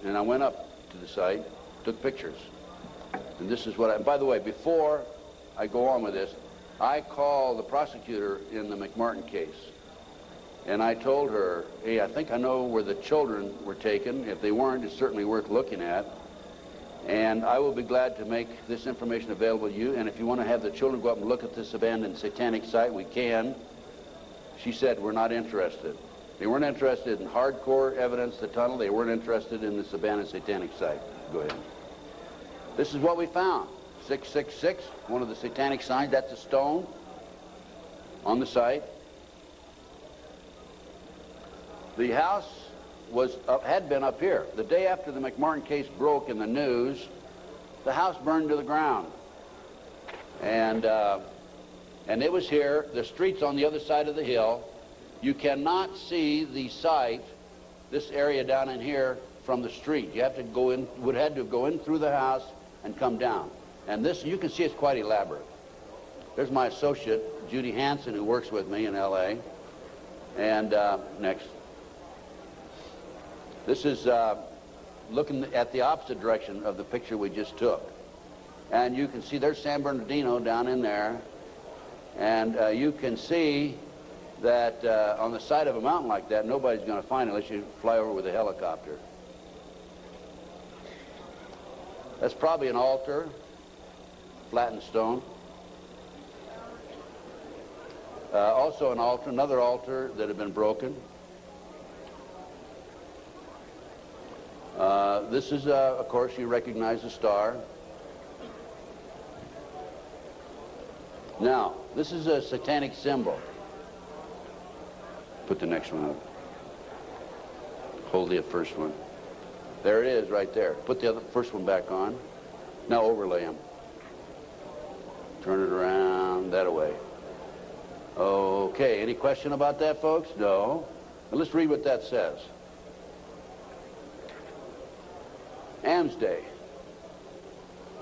and I went up to the site, took pictures. And this is what I, by the way, before I go on with this, I called the prosecutor in the McMartin case. And I told her, hey, I think I know where the children were taken. If they weren't, it's certainly worth looking at. And I will be glad to make this information available to you. And if you want to have the children go up and look at this abandoned satanic site, we can. She said, we're not interested. They weren't interested in hardcore evidence, the tunnel. They weren't interested in this abandoned satanic site. Go ahead. This is what we found. 666, one of the satanic signs. That's a stone on the site. The house was had been up here. The day after the McMartin case broke in the news, the house burned to the ground. And it was here. The street's on the other side of the hill. You cannot see the site, this area down in here, from the street. You have to go in, would have to go in through the house and come down. And this, you can see it's quite elaborate. There's my associate, Judy Hansen, who works with me in L.A. And next. This is looking at the opposite direction of the picture we just took. And you can see there's San Bernardino down in there. And you can see that on the side of a mountain like that, nobody's going to find it unless you fly over with a helicopter. That's probably an altar, flattened stone. Also an altar, another altar that had been broken. This is, of course, you recognize the star. Now, this is a satanic symbol. Put the next one up. Hold the first one. There it is right there. Put the first one back on. Now overlay them. Turn it around, that way. Okay, any question about that, folks? No. Well, let's read what that says. Amsday,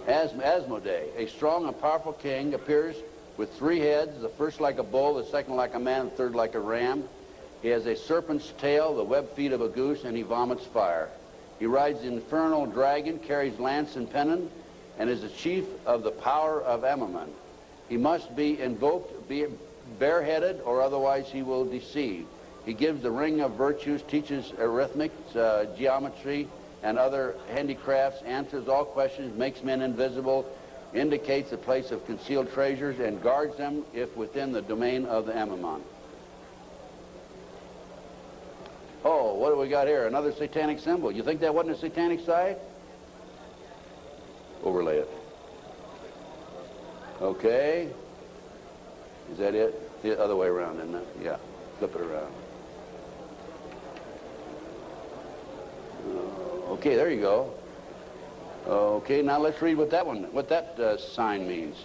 Asmodee, a strong and powerful king, appears with 3 heads, the first like a bull, the second like a man, the third like a ram. He has a serpent's tail, the webbed feet of a goose, and he vomits fire. He rides the infernal dragon, carries lance and pennon, and is the chief of the power of Amaman. He must be invoked, be bareheaded, or otherwise he will deceive. He gives the ring of virtues, teaches arithmetic, geometry, and other handicrafts, answers all questions, makes men invisible, indicates the place of concealed treasures, and guards them if within the domain of the Amaman. Oh, what do we got here? Another satanic symbol. You think that wasn't a satanic site? Overlay it. Okay. Is that it? The other way around, isn't it? Yeah. Flip it around. Okay, there you go. Okay, now let's read what that sign means.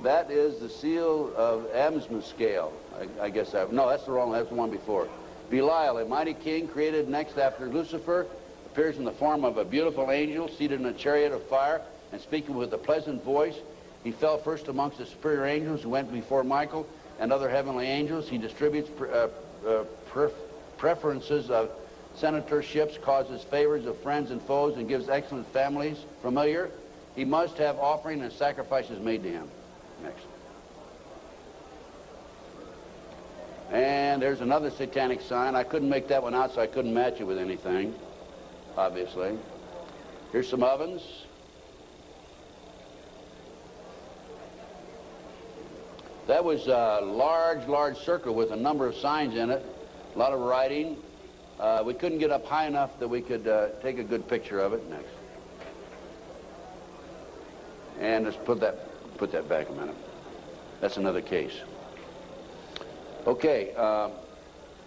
That is the seal of Amsmascale. I guess no, that's the wrong. That's the one before. Belial, a mighty king created next after Lucifer, appears in the form of a beautiful angel seated in a chariot of fire and speaking with a pleasant voice. He fell first amongst the superior angels who went before Michael and other heavenly angels. He distributes preferences of senatorships, causes favors of friends and foes, and gives excellent families. Familiar. He must have offering and sacrifices made to him. Next. And there's another satanic sign. I couldn't make that one out, so I couldn't match it with anything. obviously. Here's some ovens. That was a large circle with a number of signs in it, a lot of writing. We couldn't get up high enough that we could take a good picture of it. Next. And let's put that back a minute. That's another case. Okay,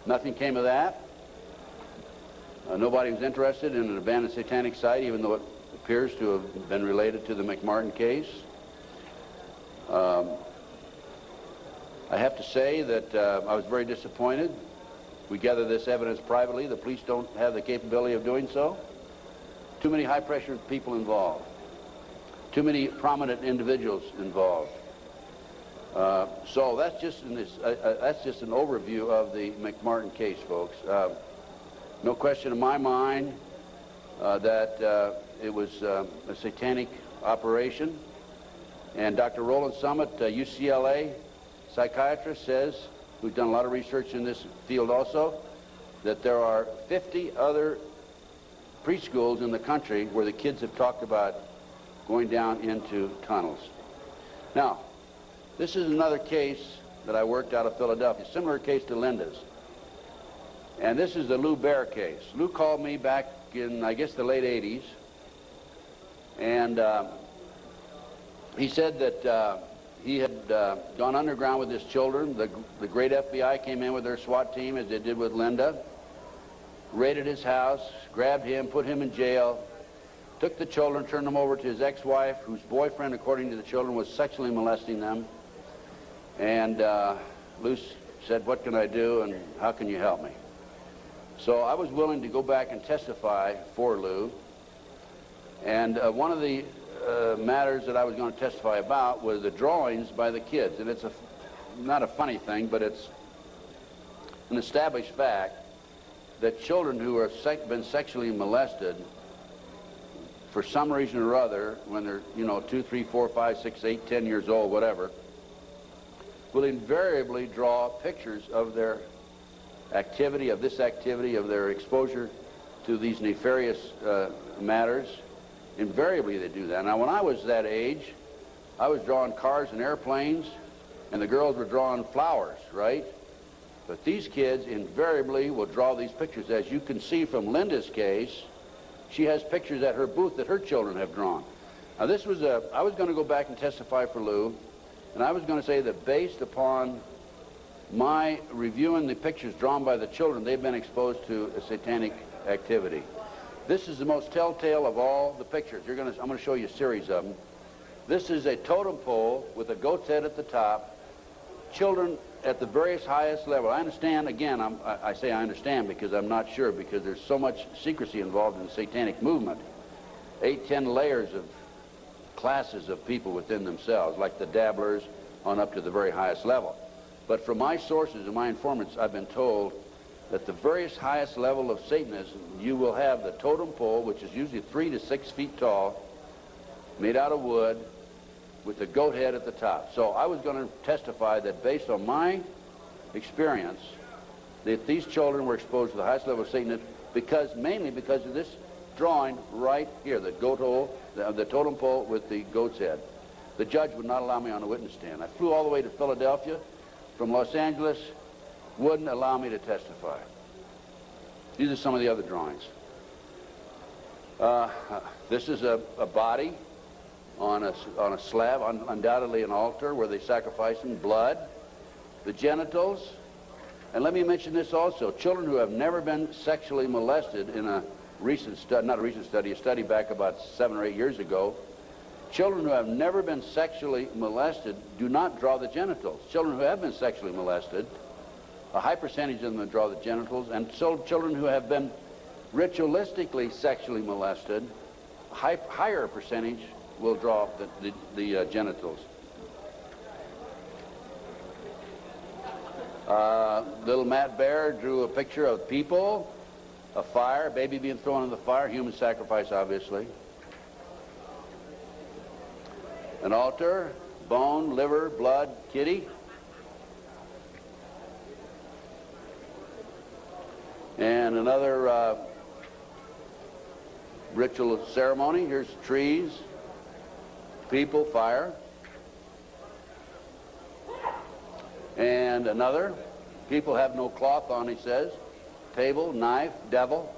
nothing came of that. Nobody was interested in an abandoned satanic site, even though it appears to have been related to the McMartin case. I have to say that I was very disappointed. We gather this evidence privately. The police don't have the capability of doing so. Too many high-pressure people involved. Too many prominent individuals involved. So that's just an overview of the McMartin case, folks. No question in my mind that it was a satanic operation. And Dr. Roland Summit, UCLA psychiatrist, says, who's done a lot of research in this field also, that there are 50 other preschools in the country where the kids have talked about going down into tunnels. Now, this is another case that I worked out of Philadelphia, similar case to Linda's. And this is the Lou Bear case. Lou called me back in, I guess, the late 80s. And he said that he had gone underground with his children. The great FBI came in with their SWAT team, as they did with Linda, raided his house, grabbed him, put him in jail, took the children, turned them over to his ex-wife, whose boyfriend, according to the children, was sexually molesting them. And Lou said, "What can I do, and how can you help me?" So I was willing to go back and testify for Lou. And one of the matters that I was going to testify about was the drawings by the kids. And it's not a funny thing, but it's an established fact that children who have been sexually molested for some reason or other, when they're, 2, 3, 4, 5, 6, 8, 10 years old, whatever, will invariably draw pictures of their activity, of their exposure to these nefarious matters. Invariably they do that. Now, when I was that age, I was drawing cars and airplanes, and the girls were drawing flowers, right? But these kids invariably will draw these pictures. As you can see from Linda's case, she has pictures at her booth that her children have drawn. Now, I was going to go back and testify for Lou, and I was going to say that based upon my reviewing the pictures drawn by the children, they've been exposed to a satanic activity. This is the most telltale of all the pictures. I'm going to show you a series of them. This is a totem pole with a goat's head at the top, children at the various highest level. I understand, again, I say I understand because I'm not sure, because there's so much secrecy involved in the satanic movement. 8, 10 layers of classes of people within themselves, like the dabblers on up to the very highest level. But from my sources and my informants, I've been told that the various highest level of Satanism, you will have the totem pole, which is usually 3 to 6 feet tall, made out of wood, with the goat head at the top. So I was going to testify that based on my experience, that these children were exposed to the highest level of Satanism mainly because of this drawing right here, the goat hole, the totem pole with the goat's head. The judge would not allow me on the witness stand. I flew all the way to Philadelphia from Los Angeles, wouldn't allow me to testify. These are some of the other drawings. This is a body on a slab, undoubtedly an altar where they sacrifice in blood. The genitals, and let me mention this also, children who have never been sexually molested in a recent study, not a recent study, a study back about 7 or 8 years ago, children who have never been sexually molested do not draw the genitals. Children who have been sexually molested, a high percentage of them draw the genitals, and so children who have been ritualistically sexually molested, higher percentage will draw the genitals. Little Matt Bear drew a picture of people, a fire, a baby being thrown in the fire, human sacrifice, obviously. An altar, bone, liver, blood, kitty. And another ritual ceremony. Here's trees, people, fire. And another, people have no cloth on, he says. Table, knife, devil.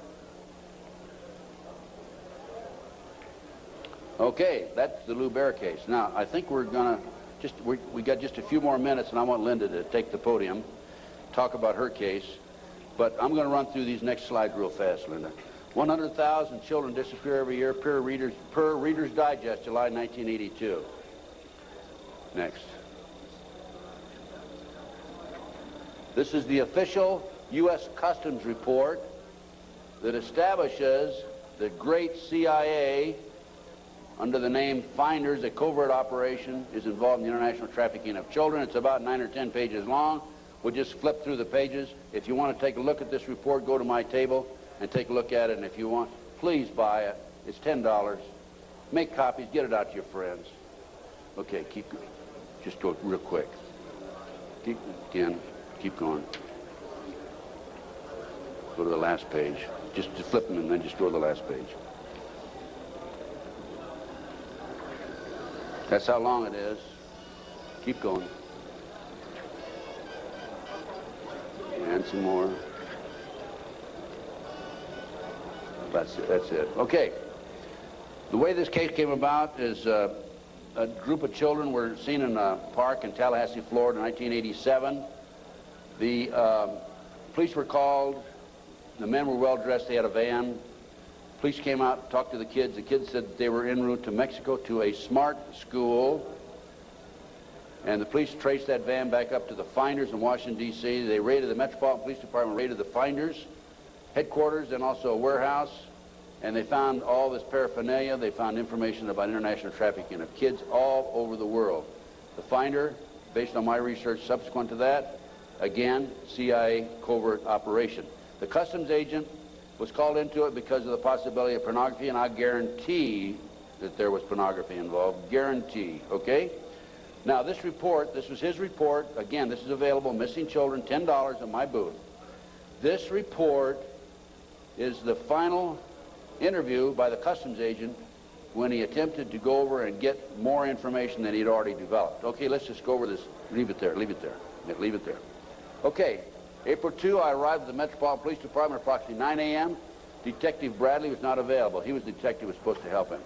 Okay, that's the Lou Bear case. Now, I think we're gonna we got just a few more minutes, and I want Linda to take the podium, talk about her case. But I'm going to run through these next slides real fast, Linda. 100,000 children disappear every year per Reader's Digest, July 1982. Next. This is the official U.S. Customs report that establishes the great CIA, under the name Finders, a covert operation, is involved in the international trafficking of children. It's about 9 or 10 pages long. We'll just flip through the pages. If you want to take a look at this report, go to my table and take a look at it. And if you want, please buy it. It's $10. Make copies. Get it out to your friends. Okay, just go real quick. Keep going. Go to the last page. Just flip them and then just go to the last page. That's how long it is. Keep going. And some more. That's it. Okay. The way this case came about is a group of children were seen in a park in Tallahassee, Florida in 1987. The police were called. The men were well dressed. They had a van. Police came out, talked to the kids. The kids said that they were en route to Mexico to a smart school. And the police traced that van back up to the Finders in Washington, D.C. They raided the Metropolitan Police Department, raided the Finders headquarters and also a warehouse. And they found all this paraphernalia. They found information about international trafficking of kids all over the world. The Finder, based on my research subsequent to that, again, CIA covert operation. The customs agent was called into it because of the possibility of pornography, and I guarantee that there was pornography involved. Guarantee, okay? Now, this report, this was his report. Again, this is available, Missing Children, $10 in my booth. This report is the final interview by the customs agent when he attempted to go over and get more information than he'd already developed. Okay, let's just go over this. Leave it there, leave it there. Yeah, leave it there. Okay. April 2, I arrived at the Metropolitan Police Department at approximately 9 a.m. Detective Bradley was not available. He was the detective who was supposed to help him.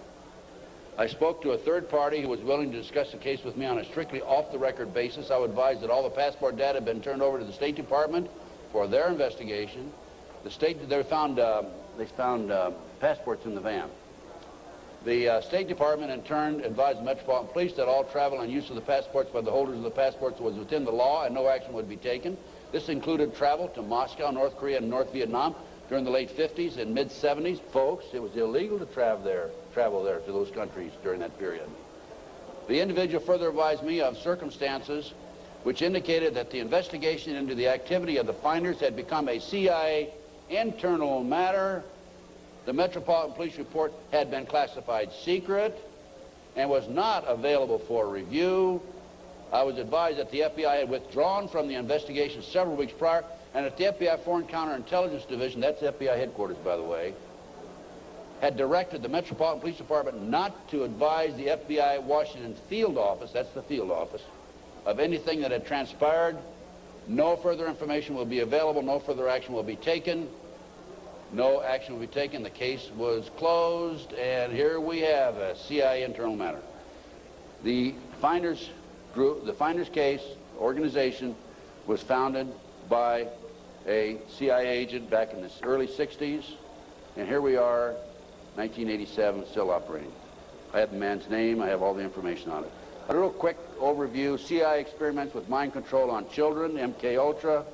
I spoke to a third party who was willing to discuss the case with me on a strictly off-the-record basis. I would advise that all the passport data had been turned over to the State Department for their investigation. They found passports in the van. The State Department, in turn, advised the Metropolitan Police that all travel and use of the passports by the holders of the passports was within the law and no action would be taken. This included travel to Moscow, North Korea, and North Vietnam during the late 50s and mid-70s. Folks, it was illegal to travel there to those countries during that period. The individual further advised me of circumstances which indicated that the investigation into the activity of the Finders had become a CIA internal matter. The Metropolitan Police report had been classified secret and was not available for review. I was advised that the FBI had withdrawn from the investigation several weeks prior, and that the FBI Foreign Counterintelligence Division, that's FBI headquarters, by the way, had directed the Metropolitan Police Department not to advise the FBI Washington field office, that's the field office, of anything that had transpired. No further information will be available, no further action will be taken. No action will be taken. The case was closed, and here we have a CIA internal matter. The Finders group, the Finders case organization was founded by a CIA agent back in the early 60s, and here we are, 1987, still operating. I have the man's name, I have all the information on it. A real quick overview: CIA experiments with mind control on children, MK Ultra.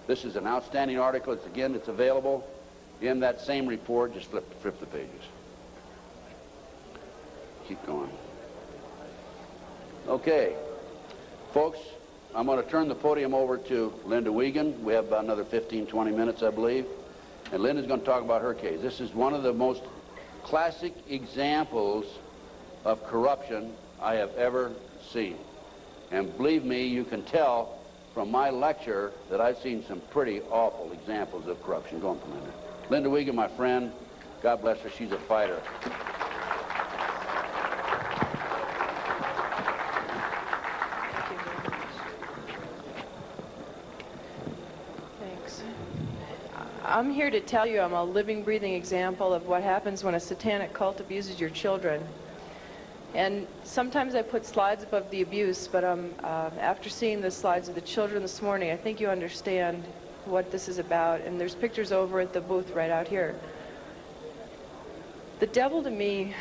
This is an outstanding article. It's available in that same report. Just flip the pages. Keep going. Okay, folks, I'm going to turn the podium over to Linda Wiegand. We have about another 15, 20 minutes, I believe. And Linda's going to talk about her case. This is one of the most classic examples of corruption I have ever seen. And believe me, you can tell from my lecture that I've seen some pretty awful examples of corruption. Go on, Linda. Linda Wiegand, my friend, God bless her. She's a fighter. Thanks. I'm here to tell you I'm a living, breathing example of what happens when a satanic cult abuses your children. And sometimes I put slides above the abuse, but after seeing the slides of the children this morning, I think you understand what this is about. And there's pictures over at the booth right out here. The devil to me,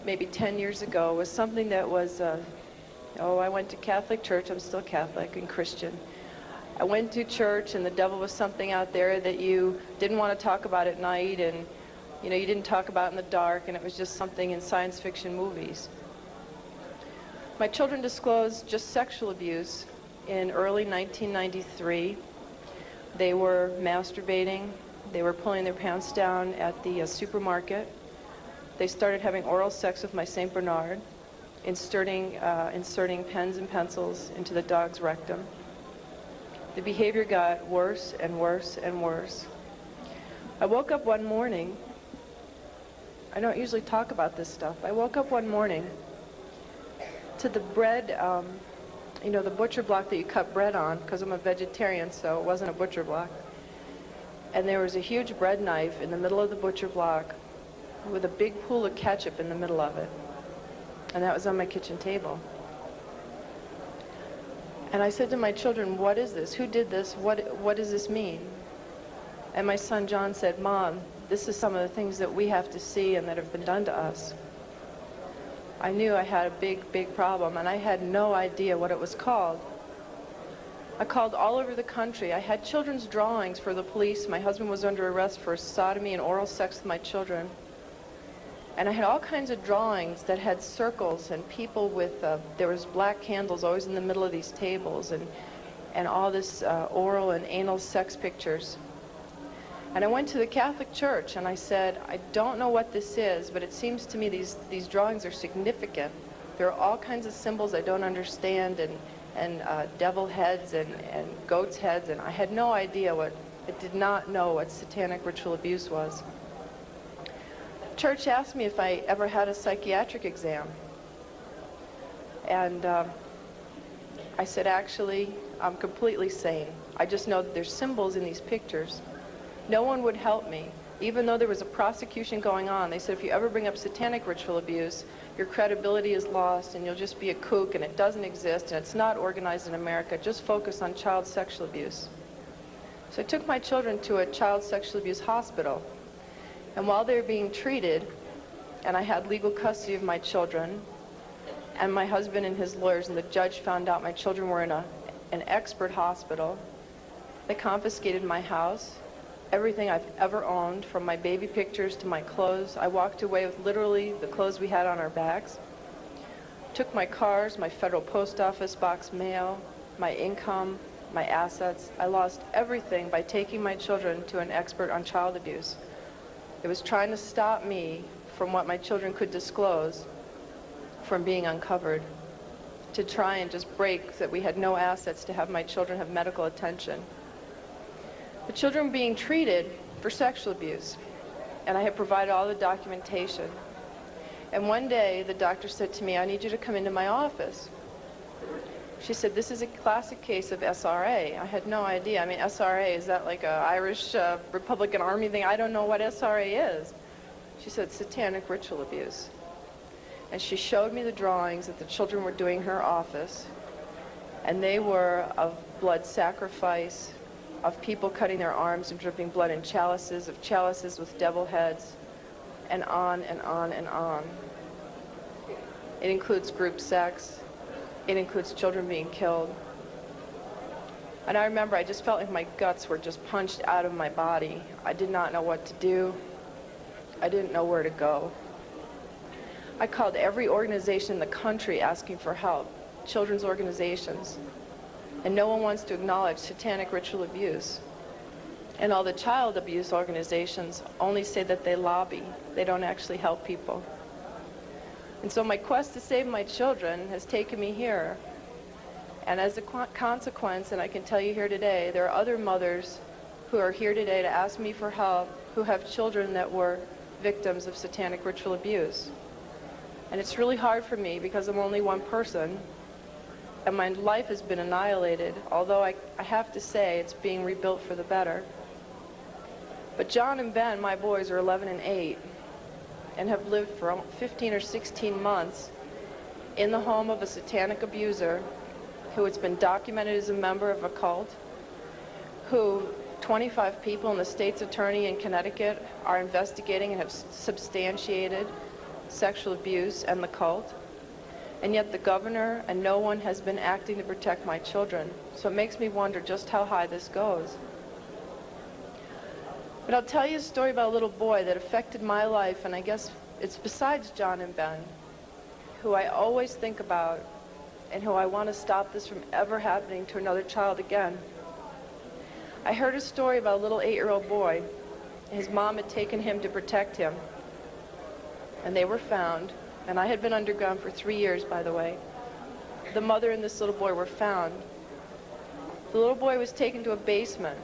maybe 10 years ago, was something that was, I went to Catholic church. I'm still Catholic and Christian. I went to church, and the devil was something out there that you didn't want to talk about at night, and you didn't talk about in the dark, and it was just something in science fiction movies. My children disclosed just sexual abuse in early 1993. They were masturbating. They were pulling their pants down at the supermarket. They started having oral sex with my St. Bernard, inserting pens and pencils into the dog's rectum. The behavior got worse and worse and worse. I woke up one morning. I don't usually talk about this stuff. I woke up one morning to the bread, the butcher block that you cut bread on, because I'm a vegetarian, so it wasn't a butcher block. And there was a huge bread knife in the middle of the butcher block with a big pool of ketchup in the middle of it. And that was on my kitchen table. And I said to my children, what is this? Who did this? What does this mean? And my son John said, Mom, this is some of the things that we have to see and that have been done to us. I knew I had a big, big problem, and I had no idea what it was called. I called all over the country. I had children's drawings for the police. My husband was under arrest for sodomy and oral sex with my children. And I had all kinds of drawings that had circles and people with, there was black candles always in the middle of these tables, and all this oral and anal sex pictures. And I went to the Catholic Church and I said, I don't know what this is, but it seems to me these drawings are significant. There are all kinds of symbols I don't understand, and devil heads and goat's heads, and I had no idea I did not know what satanic ritual abuse was. The church asked me if I ever had a psychiatric exam. And I said, actually, I'm completely sane. I just know that there's symbols in these pictures. No one would help me. Even though there was a prosecution going on, they said if you ever bring up satanic ritual abuse, your credibility is lost and you'll just be a kook, and it doesn't exist and it's not organized in America. Just focus on child sexual abuse. So I took my children to a child sexual abuse hospital, and while they were being treated, and I had legal custody of my children, and my husband and his lawyers, and the judge found out my children were in an expert hospital, they confiscated my house, everything I've ever owned, from my baby pictures to my clothes. I walked away with literally the clothes we had on our backs. Took my cars, my federal post office box mail, my income, my assets. I lost everything by taking my children to an expert on child abuse. It was trying to stop me from what my children could disclose from being uncovered, to try and just break that we had no assets to have my children have medical attention. The children were being treated for sexual abuse, and I had provided all the documentation. And one day, the doctor said to me, I need you to come into my office. She said, this is a classic case of SRA. I had no idea. I mean, SRA, is that like an Irish Republican Army thing? I don't know what SRA is. She said, satanic ritual abuse. And she showed me the drawings that the children were doing in her office, and they were of blood sacrifice, of people cutting their arms and dripping blood in chalices, of chalices with devil heads, and on and on and on. It includes group sex. It includes children being killed. And I remember I just felt like my guts were just punched out of my body. I did not know what to do. I didn't know where to go. I called every organization in the country asking for help, children's organizations. And no one wants to acknowledge satanic ritual abuse. And all the child abuse organizations only say that they lobby. They don't actually help people. And so my quest to save my children has taken me here. And as a consequence, and I can tell you here today, there are other mothers who are here today to ask me for help, who have children that were victims of satanic ritual abuse. And it's really hard for me because I'm only one person, and my life has been annihilated, although I have to say it's being rebuilt for the better. But John and Ben, my boys, are 11 and 8, and have lived for 15 or 16 months in the home of a satanic abuser who has been documented as a member of a cult, who 25 people and the state's attorney in Connecticut are investigating and have substantiated sexual abuse and the cult. And yet the governor and no one has been acting to protect my children. So it makes me wonder just how high this goes. But I'll tell you a story about a little boy that affected my life, and I guess it's besides John and Ben, who I always think about and who I want to stop this from ever happening to another child again. I heard a story about a little 8-year-old boy. His mom had taken him to protect him, and they were found. And I had been underground for 3 years, by the way. The mother and this little boy were found. The little boy was taken to a basement.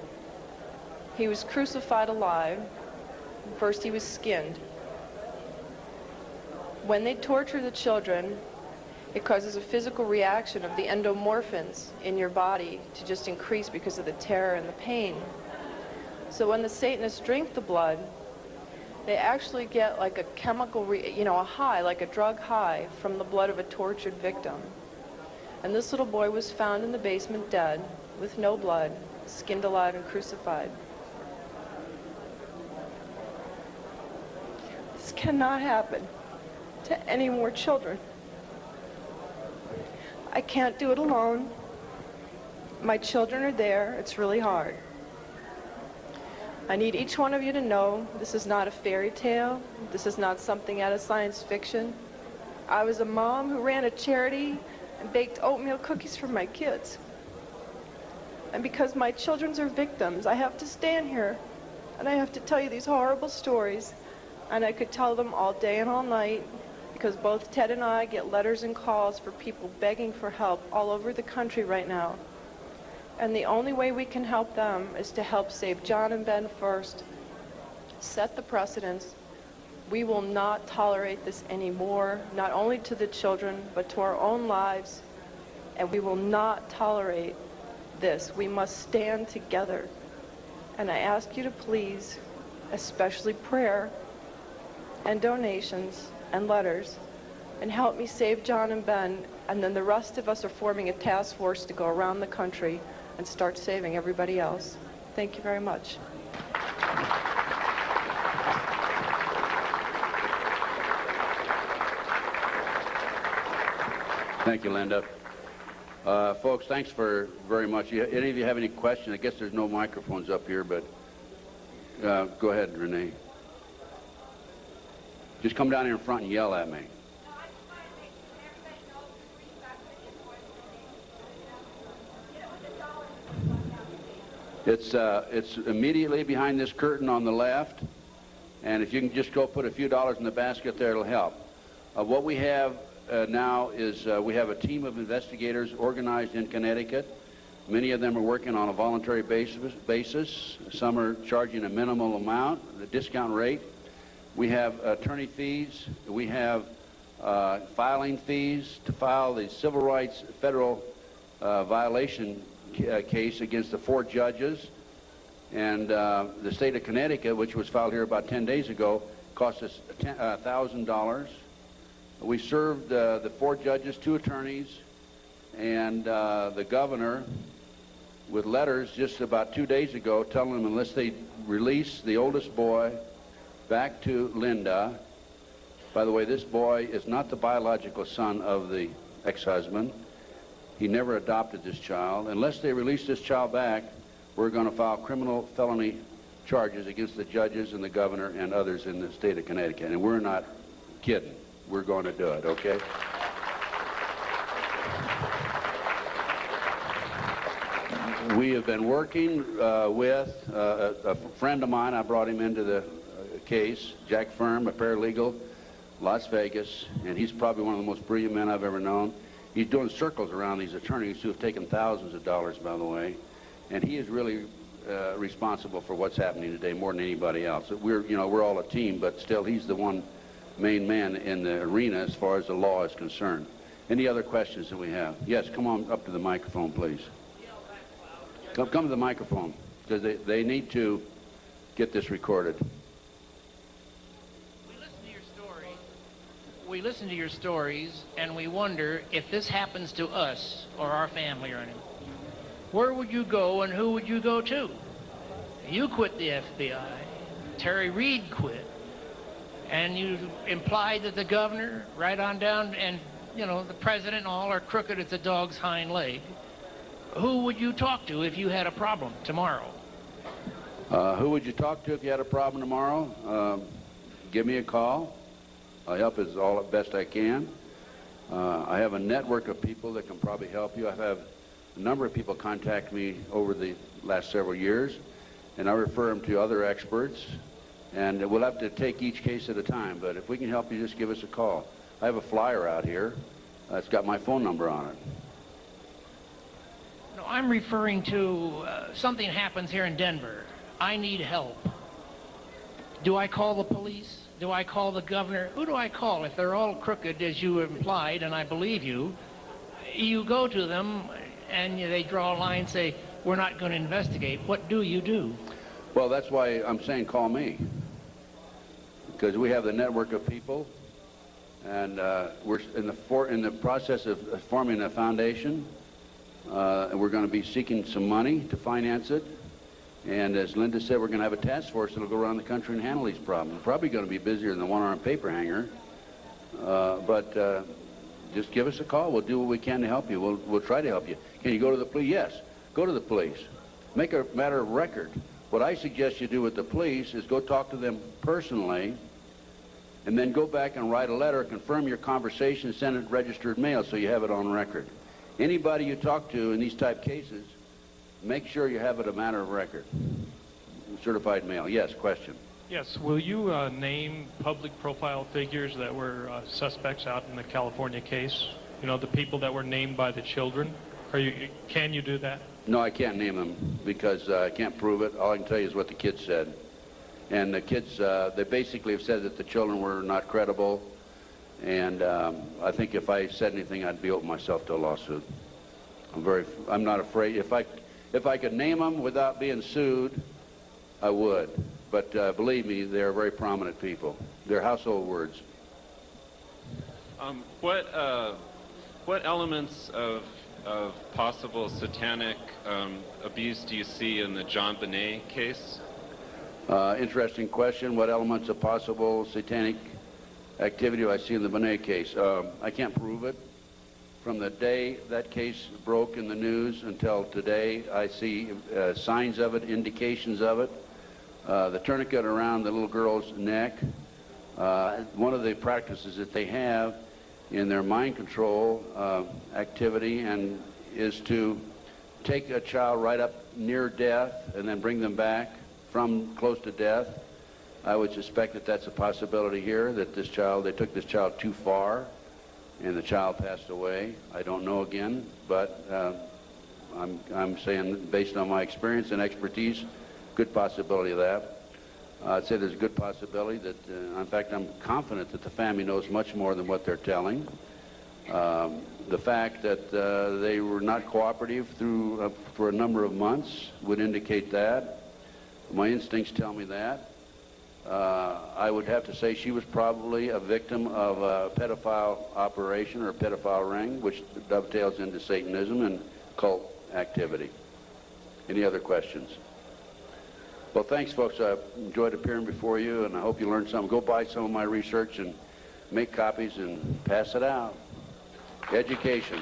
He was crucified alive. First he was skinned. When they torture the children, it causes a physical reaction of the endomorphins in your body to just increase because of the terror and the pain. So when the Satanists drink the blood, they actually get like a chemical, a high, like a drug high from the blood of a tortured victim. And this little boy was found in the basement dead, with no blood, skinned alive and crucified. This cannot happen to any more children. I can't do it alone. My children are there. It's really hard. I need each one of you to know this is not a fairy tale. This is not something out of science fiction. I was a mom who ran a charity and baked oatmeal cookies for my kids. And because my children are victims, I have to stand here and I have to tell you these horrible stories. And I could tell them all day and all night, because both Ted and I get letters and calls for people begging for help all over the country right now. And the only way we can help them is to help save John and Ben first, set the precedents. We will not tolerate this anymore, not only to the children, but to our own lives. And we will not tolerate this. We must stand together. And I ask you to please, especially prayer and donations and letters, and help me save John and Ben. And then the rest of us are forming a task force to go around the country and start saving everybody else. Thank you very much. Thank you, Linda. Folks, thanks very much. Any of you have any questions? I guess there's no microphones up here, but go ahead, Renee. Just come down here in front and yell at me. It's immediately behind this curtain on the left, and if you can just go put a few dollars in the basket there, it'll help. What we have now is we have a team of investigators organized in Connecticut. Many of them are working on a voluntary basis. Some are charging a minimal amount, a discount rate. We have attorney fees. We have filing fees to file the civil rights federal violation case against the 4 judges. And the state of Connecticut, which was filed here about 10 days ago, cost us $1,000. We served the 4 judges, 2 attorneys, and the governor with letters just about 2 days ago telling them unless they release the oldest boy back to Linda. By the way, this boy is not the biological son of the ex-husband. He never adopted this child. Unless they release this child back, we're going to file criminal felony charges against the judges and the governor and others in the state of Connecticut. And we're not kidding. We're going to do it, okay? We have been working with a friend of mine. I brought him into the case, Jack Firm, a paralegal, Las Vegas, and he's probably one of the most brilliant men I've ever known. He's doing circles around these attorneys who have taken thousands of dollars, by the way, and he is really responsible for what's happening today more than anybody else. We're all a team, but still he's the one main man in the arena as far as the law is concerned. Any other questions that we have? Yes, come on up to the microphone, please. Come to the microphone, because they need to get this recorded. We listen to your stories, and we wonder if this happens to us or our family or anyone. Where would you go, and who would you go to? You quit the FBI. Terry Reid quit. And you implied that the governor, right on down, and, you know, the president and all are crooked as a dog's hind leg. Who would you talk to if you had a problem tomorrow? Who would you talk to if you had a problem tomorrow? Give me a call. I'll help as best I can. I have a network of people that can probably help you. I've had a number of people contact me over the last several years, and I refer them to other experts, and we'll have to take each case at a time, but if we can help you, just give us a call. I have a flyer out here. It's got my phone number on it. No, I'm referring to something happens here in Denver. I need help. Do I call the police? Do I call the governor? Who do I call? If they're all crooked, as you implied, and I believe you, you go to them and they draw a line and say, we're not going to investigate. What do you do? Well, that's why I'm saying call me. Because we have the network of people, and we're in the process of forming a foundation, and we're going to be seeking some money to finance it. And as Linda said, we're going to have a task force that will go around the country and handle these problems. We're probably going to be busier than the one-armed paper hanger. But just give us a call. We'll do what we can to help you. We'll try to help you. Can you go to the police? Yes. Go to the police. Make a matter of record. What I suggest you do with the police is go talk to them personally, and then go back and write a letter, confirm your conversation, send it registered mail so you have it on record. Anybody you talk to in these type cases, make sure you have it a matter of record. Certified mail. Yes, question. Yes, will you name public profile figures that were suspects out in the California case? You know, the people that were named by the children? Can you do that? No, I can't name them because I can't prove it. All I can tell you is what the kids said. And the kids, they basically have said that the children were not credible. And I think if I said anything, I'd be open myself to a lawsuit. I'm not afraid. If I could name them without being sued, I would. But believe me, they're very prominent people. They're household words. What elements of possible satanic abuse do you see in the John Bonet case? Interesting question. What elements of possible satanic activity do I see in the Bonet case? I can't prove it. From the day that case broke in the news until today, I see signs of it, indications of it. The tourniquet around the little girl's neck. One of the practices that they have in their mind control activity is to take a child right up near death and then bring them back from close to death. I would suspect that that's a possibility here, that they took this child too far and the child passed away. I don't know again, but I'm saying based on my experience and expertise, good possibility of that. I'd say there's a good possibility that, in fact, I'm confident that the family knows much more than what they're telling. The fact that they were not cooperative for a number of months would indicate that. My instincts tell me that. I would have to say she was probably a victim of a pedophile operation or a pedophile ring, which dovetails into Satanism and cult activity. Any other questions? Well, thanks, folks. I enjoyed appearing before you, and I hope you learned something. Go buy some of my research and make copies and pass it out. Education.